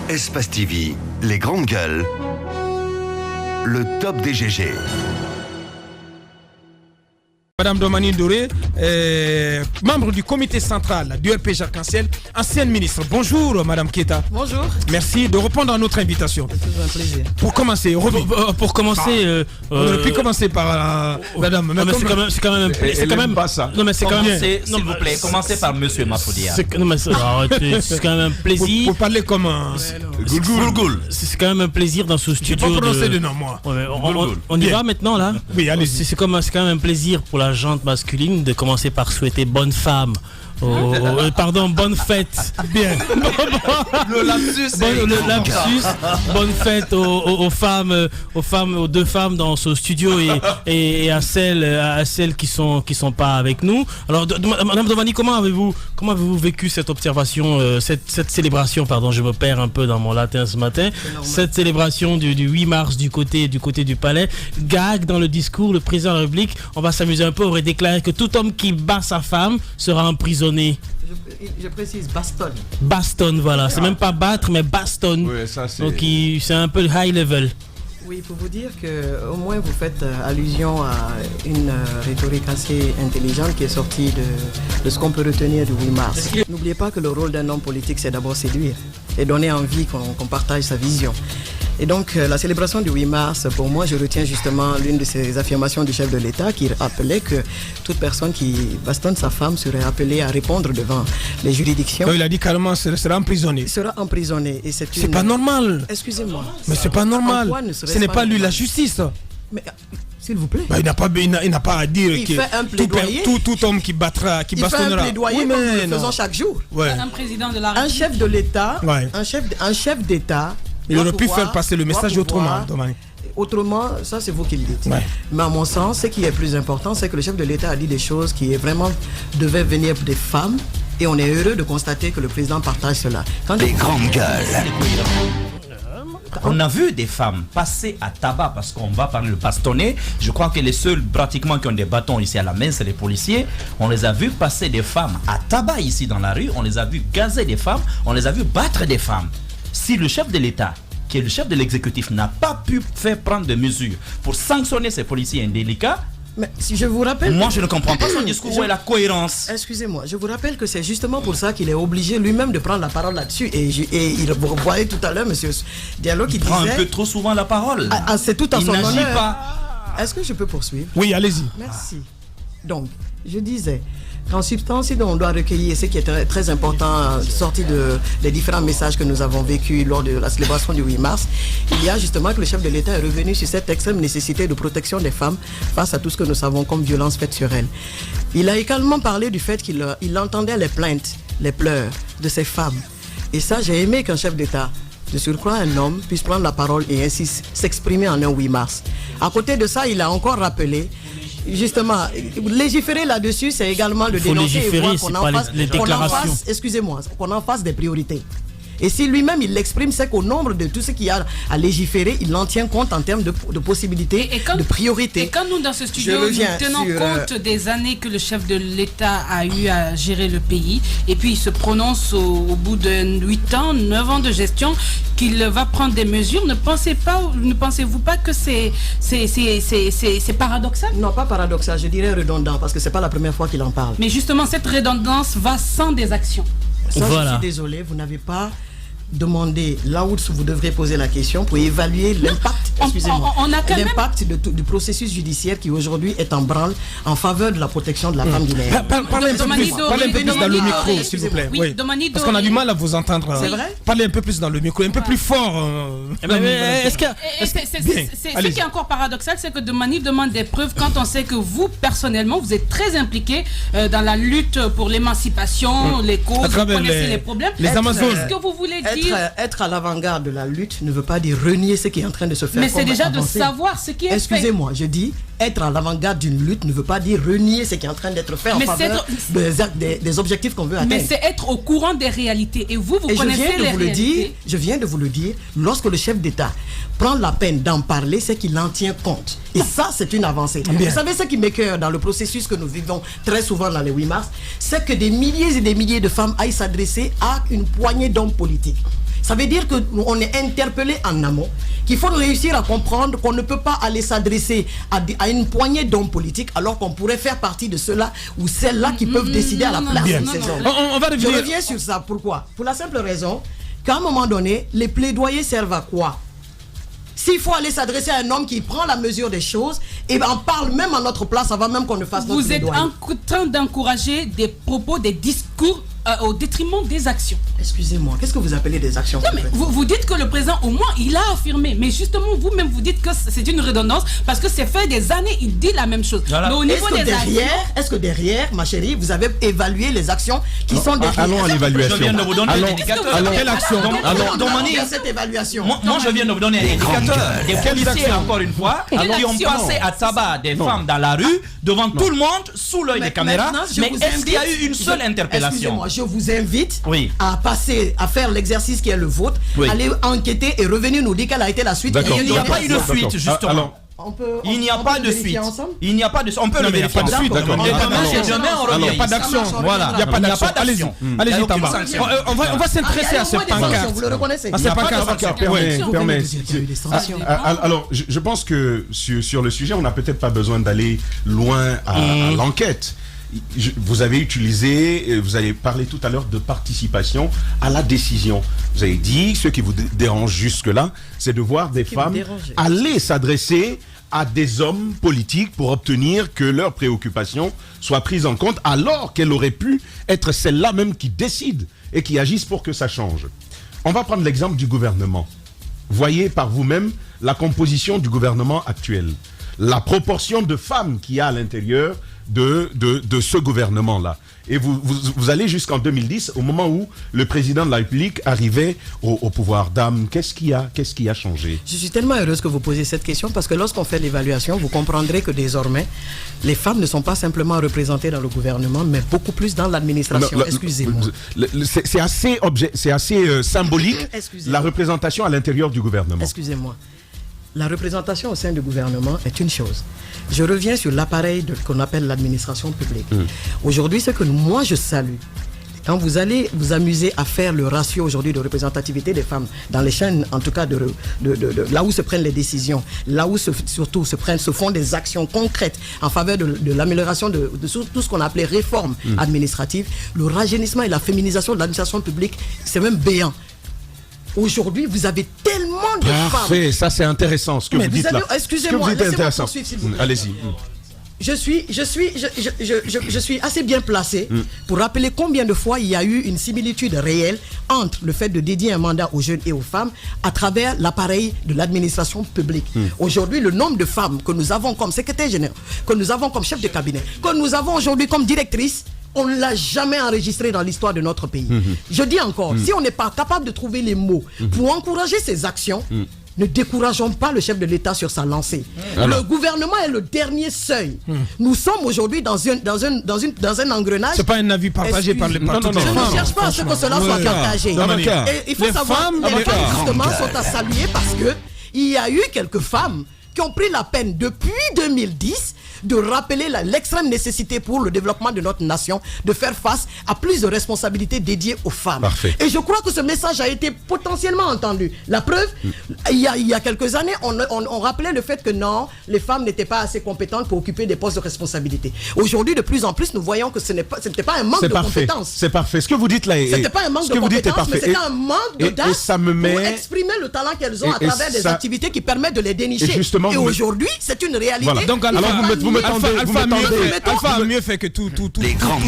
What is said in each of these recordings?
Espace TV, les grandes gueules, le top des GG. Madame Domani Doré, membre du comité central du RP Arc-en-Ciel, ancienne ministre. Bonjour Madame Keita. Bonjour. Merci de répondre à notre invitation. C'est toujours un plaisir. Pour commencer, pour commencer, on aurait pu commencer par Madame. C'est quand même pas ça. Non mais c'est quand même. S'il vous plaît, commencez par Monsieur Mafoudia. C'est quand même un plaisir. Pour parler comme Goulgoul. C'est quand même un plaisir dans ce studio. Je peux pas prononcer de nom moi. On y va maintenant là. Oui, allez. C'est quand même un plaisir pour la gente masculine de commencer par souhaiter bonne femme. Bonne fête. Bien. Le lapsus. Bonne fête aux femmes, aux deux femmes dans ce studio et à celles qui sont pas avec nous. Alors, Madame Domani, comment avez-vous vécu cette observation, cette célébration, pardon, je me perds un peu dans mon latin ce matin. Cette célébration du 8 mars du côté du palais. Gag dans le discours, le président de la République, on va s'amuser un peu, aurait déclaré que tout homme qui bat sa femme sera emprisonné. Je précise, bastonne. Bastonne, voilà. C'est même pas battre, mais bastonne. Oui, ça c'est... Donc c'est un peu high level. Oui, pour vous dire que au moins vous faites allusion à une rhétorique assez intelligente qui est sortie de ce qu'on peut retenir du 8 mars. N'oubliez pas que le rôle d'un homme politique, c'est d'abord séduire et donner envie qu'on partage sa vision. Et donc la célébration du 8 mars, pour moi, je retiens justement l'une de ces affirmations du chef de l'État qui rappelait que toute personne qui bastonne sa femme serait appelée à répondre devant les juridictions. Il a dit carrément qu'elle sera emprisonnée. Il sera emprisonné. Et c'est pas normal. Excusez-moi. Mais c'est pas normal. Ce n'est pas lui la justice. Mais s'il vous plaît. Il n'a pas à dire que tout homme qui bastonnera. Il fait un plaidoyer comme nous le faisons chaque jour. Ouais. Un président de la République. Un chef de l'État, ouais. un chef d'État. Il aurait pu faire passer le message autrement. Autrement, ça c'est vous qui le dites. Ouais. Mais à mon sens, ce qui est plus important, c'est que le chef de l'État a dit des choses qui vraiment devaient venir des femmes. Et on est heureux de constater que le président partage cela. Les grandes gueules. On a vu des femmes passer à tabac, parce qu'on va parler de bastonner. Je crois que les seuls pratiquement qui ont des bâtons ici à la main, c'est les policiers. On les a vus passer des femmes à tabac ici dans la rue. On les a vus gazer des femmes. On les a vus battre des femmes. Si le chef de l'État, qui est le chef de l'exécutif, n'a pas pu faire prendre des mesures pour sanctionner ces policiers indélicats, mais si je vous rappelle... Moi, je ne comprends pas son discours. Où est la cohérence? Excusez-moi, je vous rappelle que c'est justement pour ça qu'il est obligé lui-même de prendre la parole là-dessus. Et vous voyez tout à l'heure, monsieur Diallo, qui disait... Il prend un peu trop souvent la parole. C'est tout à son honneur. Il n'agit pas. Est-ce que je peux poursuivre? Oui, allez-y. Merci. Donc, je disais... En substance, on doit recueillir ce qui est très important, sorti des différents messages que nous avons vécus lors de la célébration du 8 mars. Il y a justement que le chef de l'État est revenu sur cette extrême nécessité de protection des femmes face à tout ce que nous savons comme violence faite sur elles. Il a également parlé du fait qu'il entendait les plaintes, les pleurs de ces femmes. Et ça, j'ai aimé qu'un chef d'État, de surcroît un homme, puisse prendre la parole et ainsi s'exprimer en un 8 mars. À côté de ça, il a encore rappelé... Justement, légiférer là-dessus, c'est également le dénoncer et voir qu'on en fasse des priorités. Et si lui-même il l'exprime, c'est qu'au nombre de tout ce qu'il y a à légiférer, il en tient compte en termes de possibilités, de priorités. Et quand nous, dans ce studio, nous tenons compte des années que le chef de l'État a eu à gérer le pays, et puis il se prononce au bout de 8 ans, 9 ans de gestion, qu'il va prendre des mesures, ne pensez-vous pas que c'est paradoxal? Non, pas paradoxal, je dirais redondant, parce que c'est pas la première fois qu'il en parle. Mais justement, cette redondance va sans des actions. Ça, voilà. Je suis désolé, vous n'avez pas demandé là où vous devrez poser la question pour évaluer l'impact, excusez-moi, l'impact du processus judiciaire qui aujourd'hui est en branle en faveur de la protection de la femme guinéenne. Parlez un peu plus dans le micro, s'il vous plaît. Oui. Parce qu'on a du mal à vous entendre. C'est vrai? Parlez un peu plus dans le micro, un peu plus fort. Ce qui est encore paradoxal, c'est que Domani demande des preuves quand on sait que vous, personnellement, vous êtes très impliqué dans la lutte pour l'émancipation, les causes, vous connaissez les problèmes. Les Amazones. Est-ce que vous voulez dire... Être à l'avant-garde de la lutte ne veut pas dire renier ce qui est en train de se faire. Mais c'est déjà de savoir ce qui est fait. Excusez-moi, je dis être à l'avant-garde d'une lutte ne veut pas dire renier ce qui est en train d'être fait en faveur des objectifs qu'on veut atteindre. Mais c'est être au courant des réalités. Et vous connaissez les réalités. Je viens de vous le dire, lorsque le chef d'État prend la peine d'en parler, c'est qu'il en tient compte. Et ça, c'est une avancée. Vous savez ce qui m'écoeure dans le processus que nous vivons très souvent dans les 8 mars, c'est que des milliers et des milliers de femmes aillent s'adresser à une poignée d'hommes politiques. Ça veut dire qu'on est interpellé en amont, qu'il faut réussir à comprendre qu'on ne peut pas aller s'adresser à une poignée d'hommes politiques alors qu'on pourrait faire partie de ceux-là ou celles-là qui peuvent décider à la place de ces hommes. On va revenir. Je reviens sur ça. Pourquoi? Pour la simple raison qu'à un moment donné, les plaidoyers servent à quoi? S'il faut aller s'adresser à un homme qui prend la mesure des choses et en parle même à notre place avant même qu'on ne fasse notre plaidoyer. Vous êtes en train d'encourager des propos, des discours au détriment des actions. Excusez-moi, qu'est-ce que vous appelez des actions? Non, mais vous dites que le président, au moins, il a affirmé. Mais justement, vous-même, vous dites que c'est une redondance parce que c'est fait des années, il dit la même chose. Voilà. Mais au niveau des actions... Est-ce que derrière, ma chérie, vous avez évalué les actions qui sont derrière? Allons à l'évaluation. Je viens de vous donner un indicateur. Quelle action? Cette évaluation. Moi, je viens de vous donner un indicateur. Des policiers, encore une fois, qui ont passé à tabac des femmes dans la rue, devant tout le monde, sous l'œil des caméras. Mais est-ce qu'il y a eu une seule interpellation? Excusez-moi, je vous invite à faire l'exercice qui est le vôtre, aller enquêter et revenir nous dire quelle a été la suite. Il n'y a pas eu de fuite, justement. Il n'y a pas de suite. Il n'y a pas de suite. On peut le vérifier. Il n'y a pas de suite. Il n'y a pas d'action. Voilà. Il n'y a pas d'action. Allez-y, Tamba. On va s'intéresser à cette pancarte. Vous le reconnaissez? À cette pancarte. Alors, je pense que sur le sujet, on n'a peut-être pas besoin d'aller loin à l'enquête. Vous avez parlé tout à l'heure de participation à la décision. Vous avez dit, ce qui vous dérange jusque-là, c'est de voir des femmes aller s'adresser à des hommes politiques pour obtenir que leurs préoccupations soient prises en compte, alors qu'elles auraient pu être celles-là même qui décident et qui agissent pour que ça change. On va prendre l'exemple du gouvernement. Voyez par vous-même la composition du gouvernement actuel. La proportion de femmes qu'il y a à l'intérieur de ce gouvernement-là. Et vous allez jusqu'en 2010, au moment où le président de la République arrivait au pouvoir. Dame, qu'est-ce qui a changé? Je suis tellement heureuse que vous posiez cette question parce que lorsqu'on fait l'évaluation, vous comprendrez que désormais, les femmes ne sont pas simplement représentées dans le gouvernement, mais beaucoup plus dans l'administration. Excusez-moi. C'est assez symbolique, la représentation à l'intérieur du gouvernement. Excusez-moi. La représentation au sein du gouvernement est une chose. Je reviens sur l'appareil qu'on appelle l'administration publique. Aujourd'hui, ce que moi je salue, quand vous allez vous amuser à faire le ratio aujourd'hui de représentativité des femmes dans les chaînes, en tout cas de là où se prennent les décisions, là où surtout se font des actions concrètes en faveur de l'amélioration de tout ce qu'on appelait réforme administrative, le rajeunissement et la féminisation de l'administration publique, c'est même béant. Aujourd'hui, vous avez tellement de femmes. Parfait, ça c'est intéressant ce que vous dites là. Excusez-moi, laissez-moi poursuivre, s'il vous plaît. Allez-y. Je suis assez bien placé pour rappeler combien de fois il y a eu une similitude réelle entre le fait de dédier un mandat aux jeunes et aux femmes à travers l'appareil de l'administration publique. Aujourd'hui, le nombre de femmes que nous avons comme secrétaire général, que nous avons comme chef de cabinet, que nous avons aujourd'hui comme directrice, on ne l'a jamais enregistré dans l'histoire de notre pays. Je dis encore, si on n'est pas capable de trouver les mots pour encourager ces actions, ne décourageons pas le chef de l'État sur sa lancée. Le gouvernement est le dernier seuil. Nous sommes aujourd'hui dans un engrenage. C'est pas un avis partagé par les partis. Je ne cherche pas à ce que cela soit partagé. Et il faut savoir que les femmes justement sont à saluer parce que il y a eu quelques femmes qui ont pris la peine depuis 2010 de rappeler l'extrême nécessité pour le développement de notre nation de faire face à plus de responsabilités dédiées aux femmes. Parfait. Et je crois que ce message a été potentiellement entendu. La preuve, il y a quelques années, on rappelait le fait que non, les femmes n'étaient pas assez compétentes pour occuper des postes de responsabilité. Aujourd'hui, de plus en plus, nous voyons que ce n'était pas un manque de compétences. C'est parfait. Ce que vous dites là c'était pas un manque de compétences, mais c'était un manque d'audace pour exprimer le talent qu'elles ont à travers des activités qui permettent de les dénicher. Et aujourd'hui, c'est une réalité. Voilà. Donc, Alpha a mieux fait que tout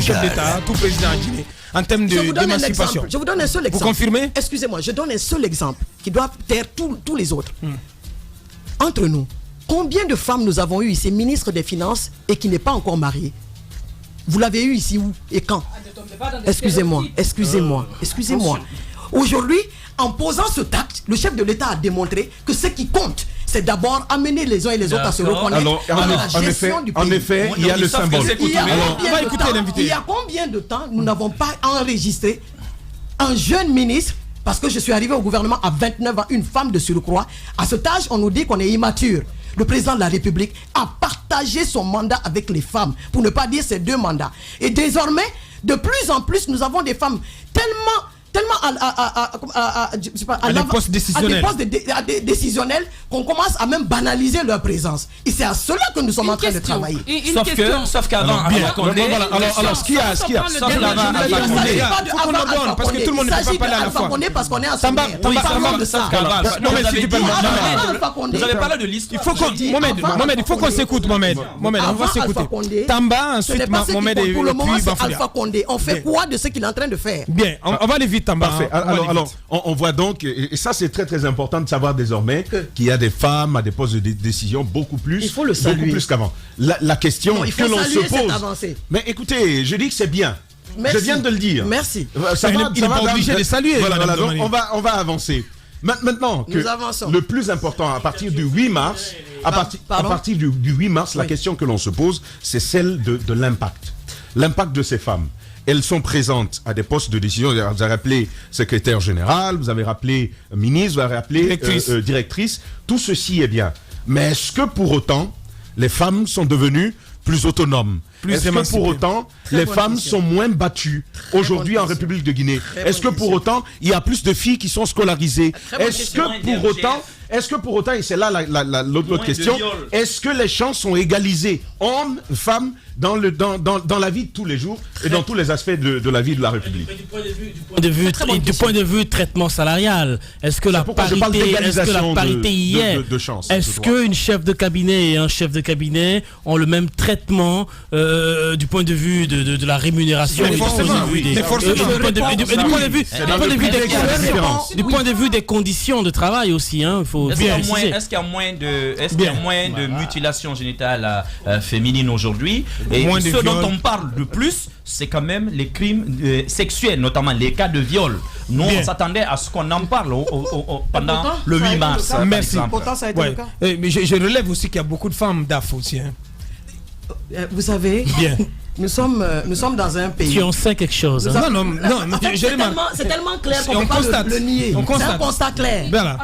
chef d'État, tout président guinéen en termes d'émancipation. Je vous donne un seul exemple. Vous confirmez? Excusez-moi, je donne un seul exemple qui doit taire tous les autres. Entre nous, combien de femmes nous avons eu ici, ministre des Finances, et qui n'est pas encore mariée? Vous l'avez eu ici où et quand? Excusez-moi. Aujourd'hui, en posant ce acte, le chef de l'État a démontré que ce qui compte, c'est d'abord amener les uns et les autres à se reconnaître dans la gestion du pays. En effet, il y a le symbole. Il y a combien de temps nous n'avons pas enregistré un jeune ministre, parce que je suis arrivé au gouvernement à 29 ans, une femme de surcroît. À cet âge, on nous dit qu'on est immature. Le président de la République a partagé son mandat avec les femmes, pour ne pas dire ses 2 mandats. Et désormais, de plus en plus, nous avons des femmes tellement tellement à des postes décisionnels, décisionnels qu'on commence à même banaliser leur présence. Et c'est à cela que nous sommes en train de travailler. Sauf qu'avant, alors ce qu'il y a, il faut qu'on ordonne parce que tout le monde ne peut pas parler à la fois. Parce qu'on est en vous avez parlé de l'histoire. Il faut qu'on Mohamed, il faut qu'on s'écoute, Mohamed, on va s'écouter. Tamba, ensuite Mohamed et pour le moment puis c'est Alpha Condé. On fait quoi de ce qu'il est en train de faire? Bien, on va aller vite, Tamba. Parfait. Alors, on voit donc, et ça c'est très très important de savoir désormais qu'il y a des femmes à des postes de décision beaucoup plus qu'avant. La question que l'on se pose. Mais écoutez, je dis que c'est bien. Merci. Je viens de le dire. Merci. Il n'est pas obligé de saluer. Voilà, donc on va avancer. Maintenant, le plus important, à partir du 8 mars, à partir du 8 mars, la question que l'on se pose, c'est celle de l'impact. L'impact de ces femmes. Elles sont présentes à des postes de décision. Vous avez rappelé secrétaire général, vous avez rappelé ministre, vous avez rappelé directrice. Tout ceci est bien. Mais est-ce que pour autant, les femmes sont devenues plus autonomes? Est-ce que pour autant, les femmes sont moins battues aujourd'hui en République de Guinée? Est-ce que pour autant, il y a plus de filles qui sont scolarisées? Est-ce que pour autant, et c'est là l'autre question, est-ce que les chances sont égalisées, hommes, femmes, dans la vie de tous les jours et dans tous les aspects de la vie de la République? Du point de vue traitement salarial, est-ce que la parité y est? Est-ce qu'une chef de cabinet et un chef de cabinet ont le même traitement du point de vue de la rémunération, du point de vue des conditions de travail aussi, hein, il faut bien préciser. Est-ce qu'il y a moins de mutilation génitale féminine aujourd'hui? Et ce dont on parle de plus, c'est quand même les crimes sexuels, notamment les cas de viol. Nous, on s'attendait à ce qu'on en parle pendant le 8 mars. Merci. Pourtant, ça a été le cas. Mais je relève aussi qu'il y a beaucoup de femmes DAF aussi. Vous savez, nous sommes dans un pays. Tu en sais quelque chose. Non, c'est tellement clair qu'on ne peut pas le nier. C'est un constat clair.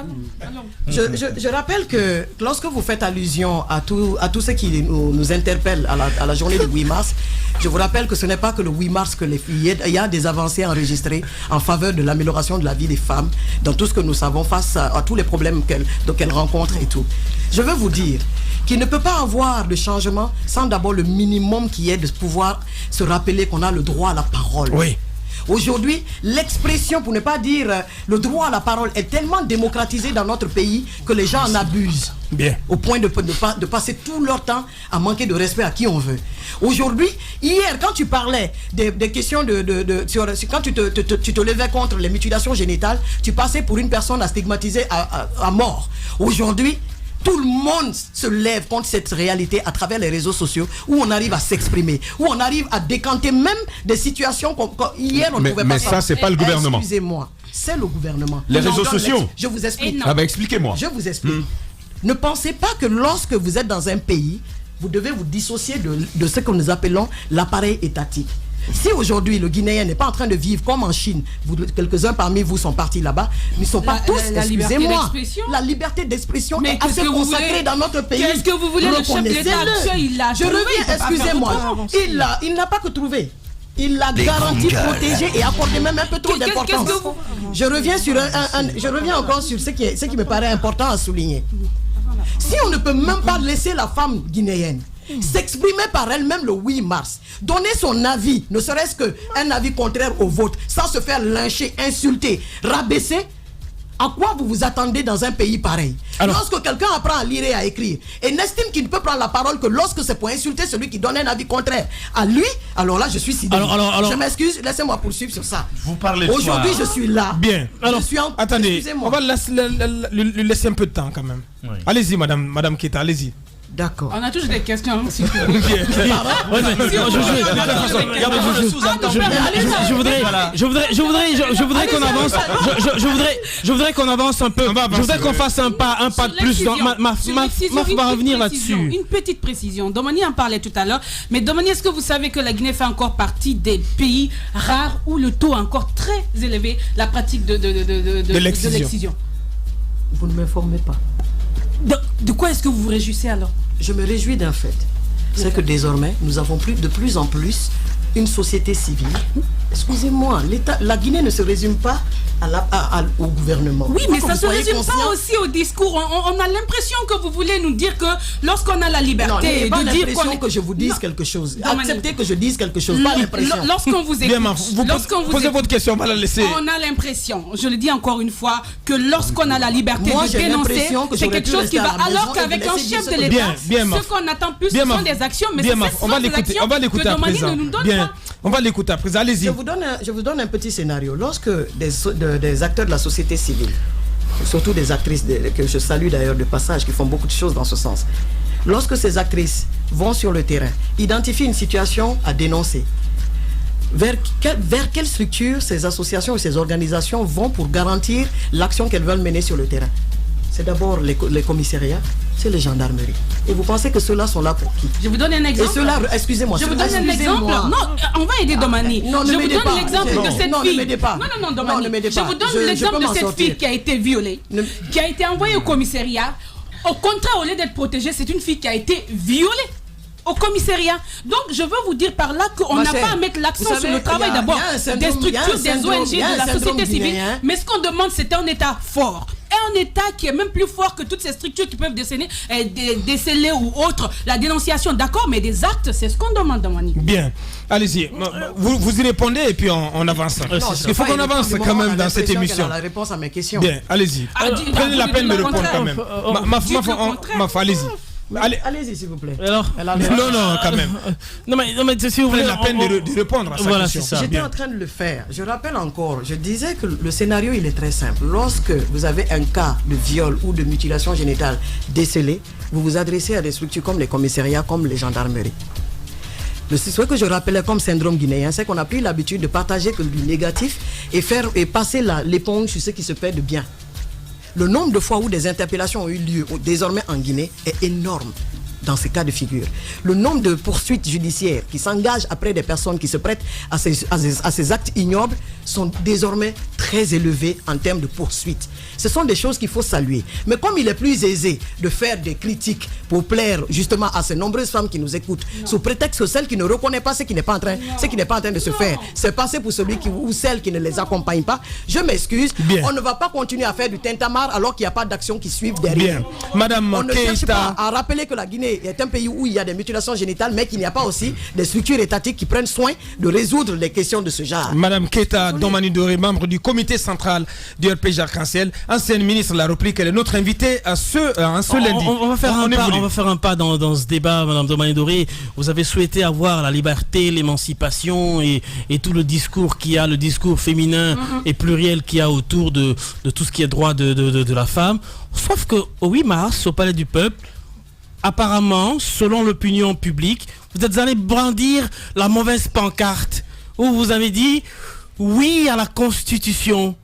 Je rappelle que lorsque vous faites allusion à tout ce qui nous interpelle à la journée du 8 mars, je vous rappelle que ce n'est pas que le 8 mars que il y a des avancées enregistrées en faveur de l'amélioration de la vie des femmes dans tout ce que nous savons face à tous les problèmes qu'elles rencontrent et tout. Je veux vous dire qu'il ne peut pas avoir de changement sans d'abord le minimum qui est de pouvoir se rappeler qu'on a le droit à la parole. Oui. Aujourd'hui, l'expression, pour ne pas dire le droit à la parole, est tellement démocratisé dans notre pays que les gens en abusent. Bien. Au point de passer tout leur temps à manquer de respect à qui on veut. Aujourd'hui, hier, quand tu parlais des questions quand tu te levais contre les mutilations génitales, tu passais pour une personne à stigmatiser à mort. Aujourd'hui, tout le monde se lève contre cette réalité à travers les réseaux sociaux où on arrive à s'exprimer, où on arrive à décanter même des situations hier on ne pouvait pas. Mais ça, c'est pas le gouvernement. Excusez-moi, c'est le gouvernement. Les réseaux sociaux. Je vous explique. Expliquez-moi. Je vous explique. Ne pensez pas que lorsque vous êtes dans un pays, vous devez vous dissocier de ce que nous appelons l'appareil étatique. Si aujourd'hui le Guinéen n'est pas en train de vivre comme en Chine, quelques-uns parmi vous sont partis là-bas, ils ne sont pas tous, excusez-moi, la liberté d'expression est assez consacrée dans notre pays. Qu'est-ce que vous voulez? Le chef de l'État actuel, il l'a trouvé. Je reviens, excusez-moi, il n'a pas que trouvé. Il l'a garanti, protégé et accordé même un peu trop d'importance. Je reviens encore sur ce qui me paraît important à souligner. Si on ne peut même pas laisser la femme guinéenne s'exprimer par elle-même le 8 mars, donner son avis, ne serait-ce qu'un avis contraire au vôtre, sans se faire lyncher, insulter, rabaisser, à quoi vous vous attendez dans un pays pareil? Lorsque quelqu'un apprend à lire et à écrire et n'estime qu'il ne peut prendre la parole que lorsque c'est pour insulter celui qui donne un avis contraire à lui, alors là je suis sidéré. Je m'excuse, laissez-moi poursuivre sur ça. Vous parlez aujourd'hui, je suis là. Bien. Attendez, on va lui laisser un peu de temps quand même. Oui. Allez-y, madame Keita, allez-y. D'accord. On a toujours des questions. Je voudrais qu'on avance. Je voudrais qu'on avance un peu. Je voudrais qu'on fasse un pas de plus. Maf va revenir là-dessus. Une petite précision. Domani en parlait tout à l'heure. Mais Domani, est-ce que vous savez que la Guinée fait encore partie des pays rares où le taux est encore très élevé, la pratique de l'excision? Vous ne m'informez pas. De quoi est-ce que vous vous réjouissez alors? Je me réjouis d'un fait. C'est que désormais, nous avons de plus en plus une société civile Excusez-moi, la Guinée ne se résume pas au gouvernement. Oui, mais ça ne se résume pas aussi au discours. On a l'impression que vous voulez nous dire que lorsqu'on a la liberté de dire qu'on que je vous dise quelque chose. Acceptez que je dise quelque chose, pas l'impression. Lorsqu'on vous écoute, posez votre question, on va la laisser. On a l'impression, je le dis encore une fois, que lorsqu'on a la liberté de dénoncer, c'est quelque chose qui va. Alors qu'avec un chef de l'État, ce qu'on attend plus, ce sont des actions, mais on va l'écouter à présent. Bien, on va l'écouter à présent. Allez-y. Je vous donne un petit scénario. Lorsque des acteurs de la société civile, surtout des actrices que je salue d'ailleurs de passage, qui font beaucoup de choses dans ce sens, lorsque ces actrices vont sur le terrain, identifient une situation à dénoncer, vers quelle structure ces associations ou ces organisations vont pour garantir l'action qu'elles veulent mener sur le terrain? C'est d'abord les commissariats, c'est les gendarmeries. Et vous pensez que ceux-là sont là pour qui? Je vous donne un exemple. Et ceux-là, excusez-moi. Je vous donne un exemple. Non, on va aider Domani. Non, ne m'aidez pas. Je vous donne l'exemple de cette fille. Non, ne m'aidez pas. Non, Domani. Ne m'aidez pas. Je vous donne l'exemple de cette fille qui a été violée, qui a été envoyée au commissariat. Au contraire, au lieu d'être protégée, c'est une fille qui a été violée au commissariat. Donc, je veux vous dire par là qu'on n'a pas à mettre l'accent sur le travail d'abord des structures, des ONG, de la société civile. Mais ce qu'on demande, c'est un État fort. Un État qui est même plus fort que toutes ces structures qui peuvent déceler ou autre la dénonciation, d'accord, mais des actes, c'est ce qu'on demande dans Mani. Bien, allez-y, vous y répondez et puis on avance. Il faut qu'on avance quand même dans cette émission. La réponse à mes questions. Bien, allez-y. Prenez la peine de répondre quand même. Allez-y. Allez-y, s'il vous plaît. Alors non, quand même. Non, mais si vous voulez la peine de répondre à sa question. J'étais en train de le faire. Je rappelle encore, je disais que le scénario, il est très simple. Lorsque vous avez un cas de viol ou de mutilation génitale décelé, vous vous adressez à des structures comme les commissariats, comme les gendarmeries. Ce que je rappelais comme syndrome guinéen, c'est qu'on a pris l'habitude de partager que du négatif et passer l'éponge sur ce qui se fait de bien. Le nombre de fois où des interpellations ont eu lieu désormais en Guinée est énorme dans ces cas de figure. Le nombre de poursuites judiciaires qui s'engagent après des personnes qui se prêtent à ces actes ignobles sont désormais très élevés en termes de poursuites. Ce sont des choses qu'il faut saluer. Mais comme il est plus aisé de faire des critiques pour plaire justement à ces nombreuses femmes qui nous écoutent, sous prétexte que celle qui ne reconnaît pas ce qui n'est pas en train de se faire, c'est passer pour celui ou celle qui ne les accompagne pas, je m'excuse, on ne va pas continuer à faire du tintamarre alors qu'il n'y a pas d'action qui suivent derrière. Bien. Madame on ne cherche pas à rappeler que la Guinée est un pays où il y a des mutilations génitales, mais qu'il n'y a pas aussi des structures étatiques qui prennent soin de résoudre les questions de ce genre. Madame Keita Domani Doré, membre du comité central du RPG Arc-en-Ciel, ancienne ministre de la République, elle est notre invitée à ce lundi. On va faire un pas dans ce débat, Madame Domani Doré. Vous avez souhaité avoir la liberté, l'émancipation et tout le discours qu'il y a, le discours féminin et pluriel qu'il y a autour de tout ce qui est droit de la femme. Sauf qu'au 8 mars, au Palais du Peuple, apparemment, selon l'opinion publique, vous êtes allé brandir la mauvaise pancarte où vous avez dit oui à la Constitution,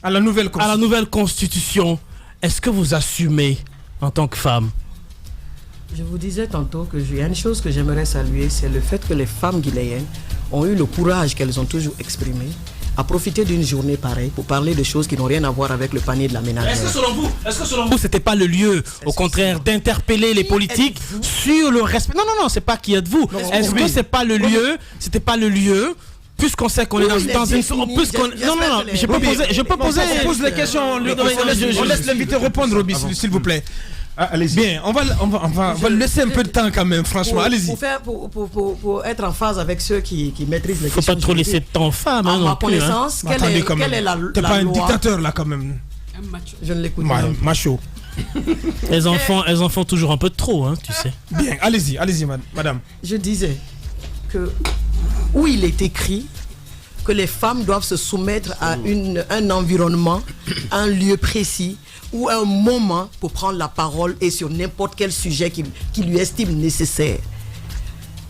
à la nouvelle Constitution. Est-ce que vous assumez en tant que femme? Je vous disais tantôt qu'il y a une chose que j'aimerais saluer, c'est le fait que les femmes guinéennes ont eu le courage qu'elles ont toujours exprimé à profiter d'une journée pareille pour parler de choses qui n'ont rien à voir avec le panier de la ménagère. Est-ce que selon vous, c'était pas le lieu, au contraire, d'interpeller les politiques sur le respect? Non, c'est pas qui êtes-vous. Est-ce que c'est pas le lieu? C'était pas le lieu? Puisqu'on sait qu'on est dans une... Je peux poser les questions. On laisse l'invité répondre, Roby, s'il vous plaît. Allez-y. Bien, on va laisser un peu de temps quand même, franchement. Allez-y. Pour être en phase avec ceux qui maîtrisent les questions. Faut pas trop laisser de temps aux femmes. À ma connaissance, quelle est la loi? T'es pas un dictateur là quand même. Je ne l'écoute pas. Macho. Elles en font toujours un peu de trop, hein, tu sais. Bien, allez-y, madame. Je disais que où il est écrit que les femmes doivent se soumettre à un environnement, un lieu précis ou un moment pour prendre la parole et sur n'importe quel sujet qu'il lui estime nécessaire.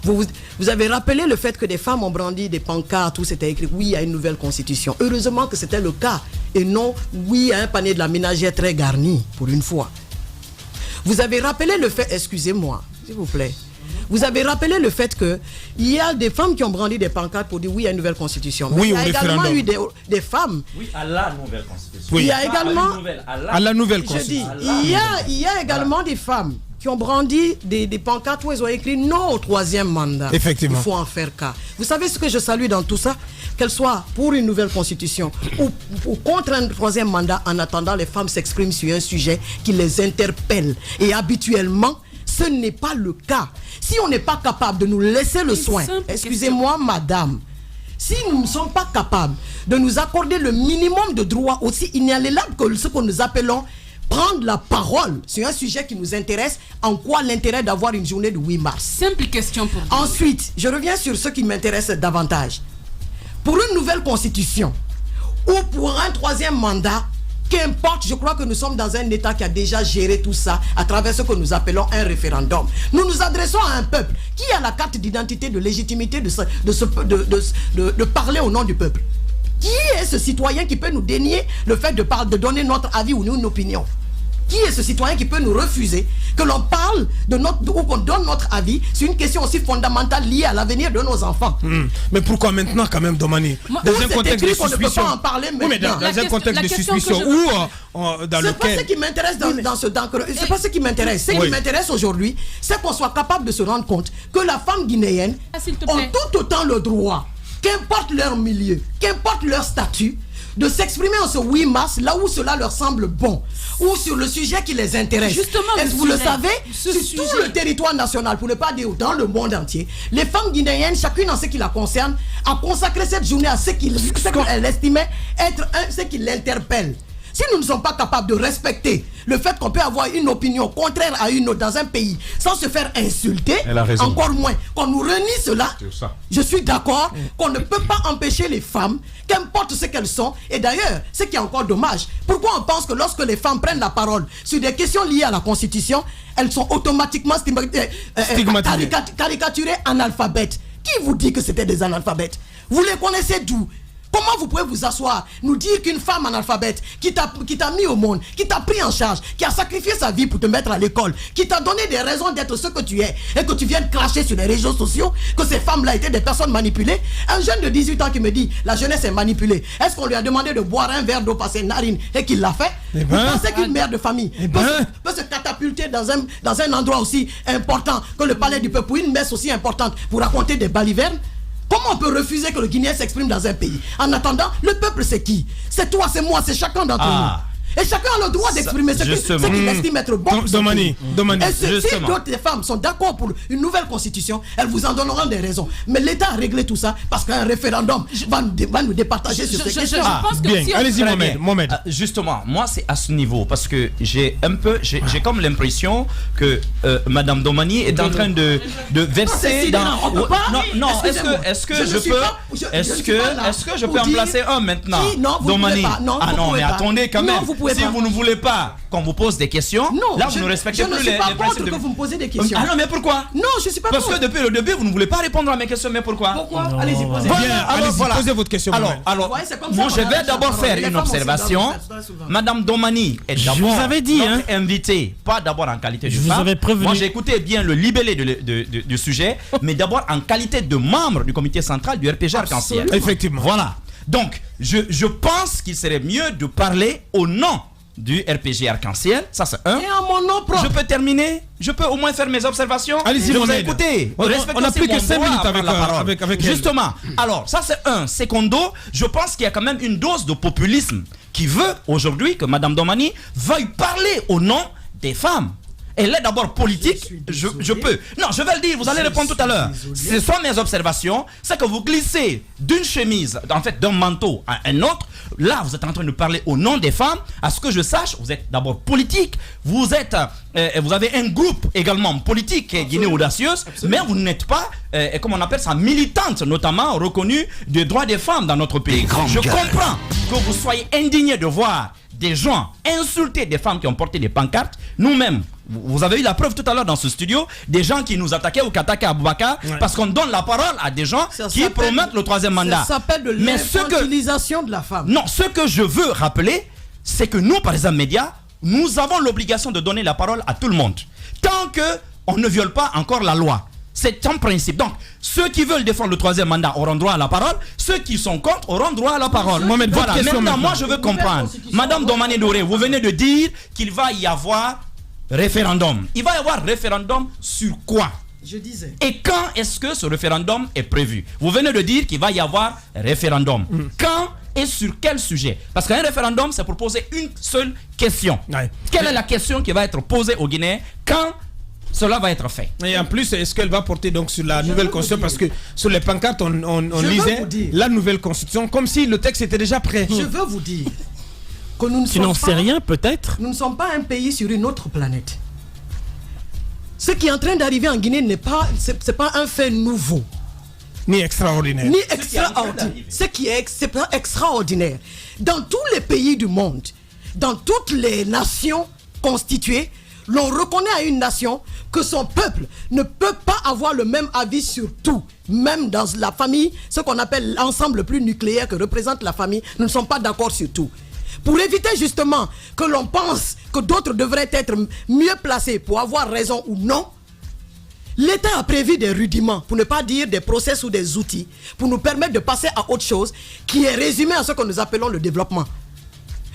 Vous avez rappelé le fait que des femmes ont brandi des pancartes où c'était écrit oui à une nouvelle constitution. Heureusement que c'était le cas et non oui à un panier de la ménagère très garni pour une fois. Vous avez rappelé le fait, excusez-moi, s'il vous plaît. Vous avez rappelé le fait qu'il y a des femmes qui ont brandi des pancartes pour dire oui à une nouvelle constitution. Oui, il y a également eu des femmes. Oui, à la nouvelle constitution. Oui. Il y a également. À la nouvelle constitution. Je dis, il y a également des femmes qui ont brandi des pancartes où elles ont écrit non au troisième mandat. Effectivement. Il faut en faire cas. Vous savez ce que je salue dans tout ça? qu'elles soient pour une nouvelle constitution ou contre un troisième mandat, en attendant, les femmes s'expriment sur un sujet qui les interpelle. Et habituellement, ce n'est pas le cas. Si on n'est pas capable de nous laisser le soin, excusez-moi madame, si nous ne sommes pas capables de nous accorder le minimum de droits aussi inaliénables que ce que nous appelons prendre la parole sur un sujet qui nous intéresse, en quoi l'intérêt d'avoir une journée de 8 mars? Simple question pour vous. Ensuite, je reviens sur ce qui m'intéresse davantage. Pour une nouvelle constitution ou pour un troisième mandat, qu'importe, je crois que nous sommes dans un État qui a déjà géré tout ça à travers ce que nous appelons un référendum. Nous nous adressons à un peuple qui a la carte d'identité de légitimité de parler au nom du peuple. Qui est ce citoyen qui peut nous dénier le fait de donner notre avis ou une opinion? Qui est ce citoyen qui peut nous refuser que l'on parle ou qu'on donne notre avis sur une question aussi fondamentale liée à l'avenir de nos enfants? Mais pourquoi maintenant quand même, Domani? Dans un contexte de suspicion. On ne peut pas en parler maintenant. Oui, mais dans un contexte de suspicion dans lequel... C'est pas ce qui m'intéresse c'est pas ce qui m'intéresse. Ce qui m'intéresse aujourd'hui, c'est qu'on soit capable de se rendre compte que la femme guinéenne ont tout autant le droit, qu'importe leur milieu, qu'importe leur statut, de s'exprimer en ce 8 mars là où cela leur semble bon, ou sur le sujet qui les intéresse. Justement, est-ce que vous le savez, sur tout le territoire national, pour ne pas dire dans le monde entier, les femmes guinéennes, chacune en ce qui la concerne, a consacré cette journée à ce qu'elle estimait être ce qui l'interpelle. Si nous ne sommes pas capables de respecter le fait qu'on peut avoir une opinion contraire à une autre dans un pays sans se faire insulter, encore moins qu'on nous renie cela, je suis d'accord qu'on ne peut pas empêcher les femmes, qu'importe ce qu'elles sont. Et d'ailleurs, ce qui est encore dommage, pourquoi on pense que lorsque les femmes prennent la parole sur des questions liées à la Constitution, elles sont automatiquement caricaturées analphabètes? Qui vous dit que c'était des analphabètes? Vous les connaissez d'où? Comment vous pouvez vous asseoir, nous dire qu'une femme analphabète qui t'a mis au monde, qui t'a pris en charge, qui a sacrifié sa vie pour te mettre à l'école, qui t'a donné des raisons d'être ce que tu es, et que tu viennes cracher sur les réseaux sociaux, que ces femmes-là étaient des personnes manipulées? Un jeune de 18 ans qui me dit la jeunesse est manipulée, est-ce qu'on lui a demandé de boire un verre d'eau par ses narines et qu'il l'a fait? Vous pensez qu'une mère de famille peut se catapulter dans un endroit aussi important que le palais du peuple, ou une messe aussi importante pour raconter des balivernes? Comment on peut refuser que le Guinéen s'exprime dans un pays? En attendant, le peuple c'est qui? C'est toi, c'est moi, c'est chacun d'entre nous. Et chacun a le droit d'exprimer ce qu'il estime être bon. Domani. Et si d'autres femmes sont d'accord pour une nouvelle constitution, elles vous en donneront des raisons. Mais l'État a réglé tout ça parce qu'un référendum va nous départager sur ces questions. Bien, allez-y Mohamed. Justement, moi c'est à ce niveau parce que j'ai comme l'impression que Madame Domani est en train de verser dans... Non, est-ce que je peux en placer un maintenant? Domani. Ah non, mais attendez quand même. Si vous ne voulez pas qu'on vous pose des questions, là vous ne respectez plus les principes de... que vous me posez des questions. Ah non, mais pourquoi? Non, je suis pas parce que depuis le début vous ne voulez pas répondre à mes questions, mais pourquoi? Allez-y, posez. Posez votre question. Alors, moi je vais d'abord faire une observation. Madame Domani est d'abord notre invitée, pas d'abord en qualité de femme. Moi j'ai écouté bien le libellé du sujet, mais d'abord en qualité de membre du comité central du RPG Arc-en-Ciel. Effectivement. Voilà. Donc, je pense qu'il serait mieux de parler au nom du RPG Arc-en-Ciel. Ça, c'est un. Et à mon nom propre. Je peux terminer? Je peux au moins faire mes observations? Allez-y, vous avez écouté. On n'a plus que 5 minutes avec Justement. Alors, ça, c'est un. Secondo, je pense qu'il y a quand même une dose de populisme qui veut aujourd'hui que Madame Domani veuille parler au nom des femmes. Elle est d'abord politique, je peux. Non, je vais le dire, vous allez répondre tout à l'heure. Ce sont mes observations, c'est que vous glissez d'une chemise, en fait d'un manteau à un autre. Là, vous êtes en train de parler au nom des femmes. À ce que je sache, vous êtes d'abord politique, vous avez un groupe également politique, Guinée Audacieuse, mais vous n'êtes pas, comment on appelle ça, militante, notamment reconnue des droits des femmes dans notre pays. Je comprends que vous soyez indigné de voir des gens insulter des femmes qui ont porté des pancartes. Nous-mêmes, vous avez eu la preuve tout à l'heure dans ce studio, des gens qui nous attaquaient ou qui attaquaient Aboubakar parce qu'on donne la parole à des gens qui promettent le troisième mandat. Ça s'appelle de l'infantilisation de la femme. Non, ce que je veux rappeler, c'est que nous, par exemple, médias, nous avons l'obligation de donner la parole à tout le monde. Tant qu'on ne viole pas encore la loi. C'est un principe. Donc, ceux qui veulent défendre le troisième mandat auront droit à la parole. Ceux qui sont contre auront droit à la parole. Voilà. Maintenant, moi, je veux comprendre. Madame Domani Doré, vous venez de dire qu'il va y avoir référendum. Il va y avoir référendum sur quoi? Je disais. Et quand est-ce que ce référendum est prévu? Vous venez de dire qu'il va y avoir référendum. Quand et sur quel sujet? Parce qu'un référendum, c'est pour poser une seule question. Ouais. Quelle est la question qui va être posée aux Guinéens? Quand cela va être fait? Et en plus, est-ce qu'elle va porter donc sur la nouvelle constitution? Parce que sur les pancartes, on lisait la nouvelle constitution comme si le texte était déjà prêt. Je veux vous dire que nous ne Tu n'en sais rien, peut-être? Nous ne sommes pas un pays sur une autre planète. Ce qui est en train d'arriver en Guinée n'est pas, c'est pas un fait nouveau. Ni extraordinaire. Ni extraordinaire. Ce qui est extraordinaire. Dans tous les pays du monde, dans toutes les nations constituées, l'on reconnaît à une nation que son peuple ne peut pas avoir le même avis sur tout. Même dans la famille, ce qu'on appelle l'ensemble le plus nucléaire que représente la famille, nous ne sommes pas d'accord sur tout. Pour éviter justement que l'on pense que d'autres devraient être mieux placés pour avoir raison ou non, l'État a prévu des rudiments, pour ne pas dire des process ou des outils, pour nous permettre de passer à autre chose qui est résumé à ce que nous appelons le développement.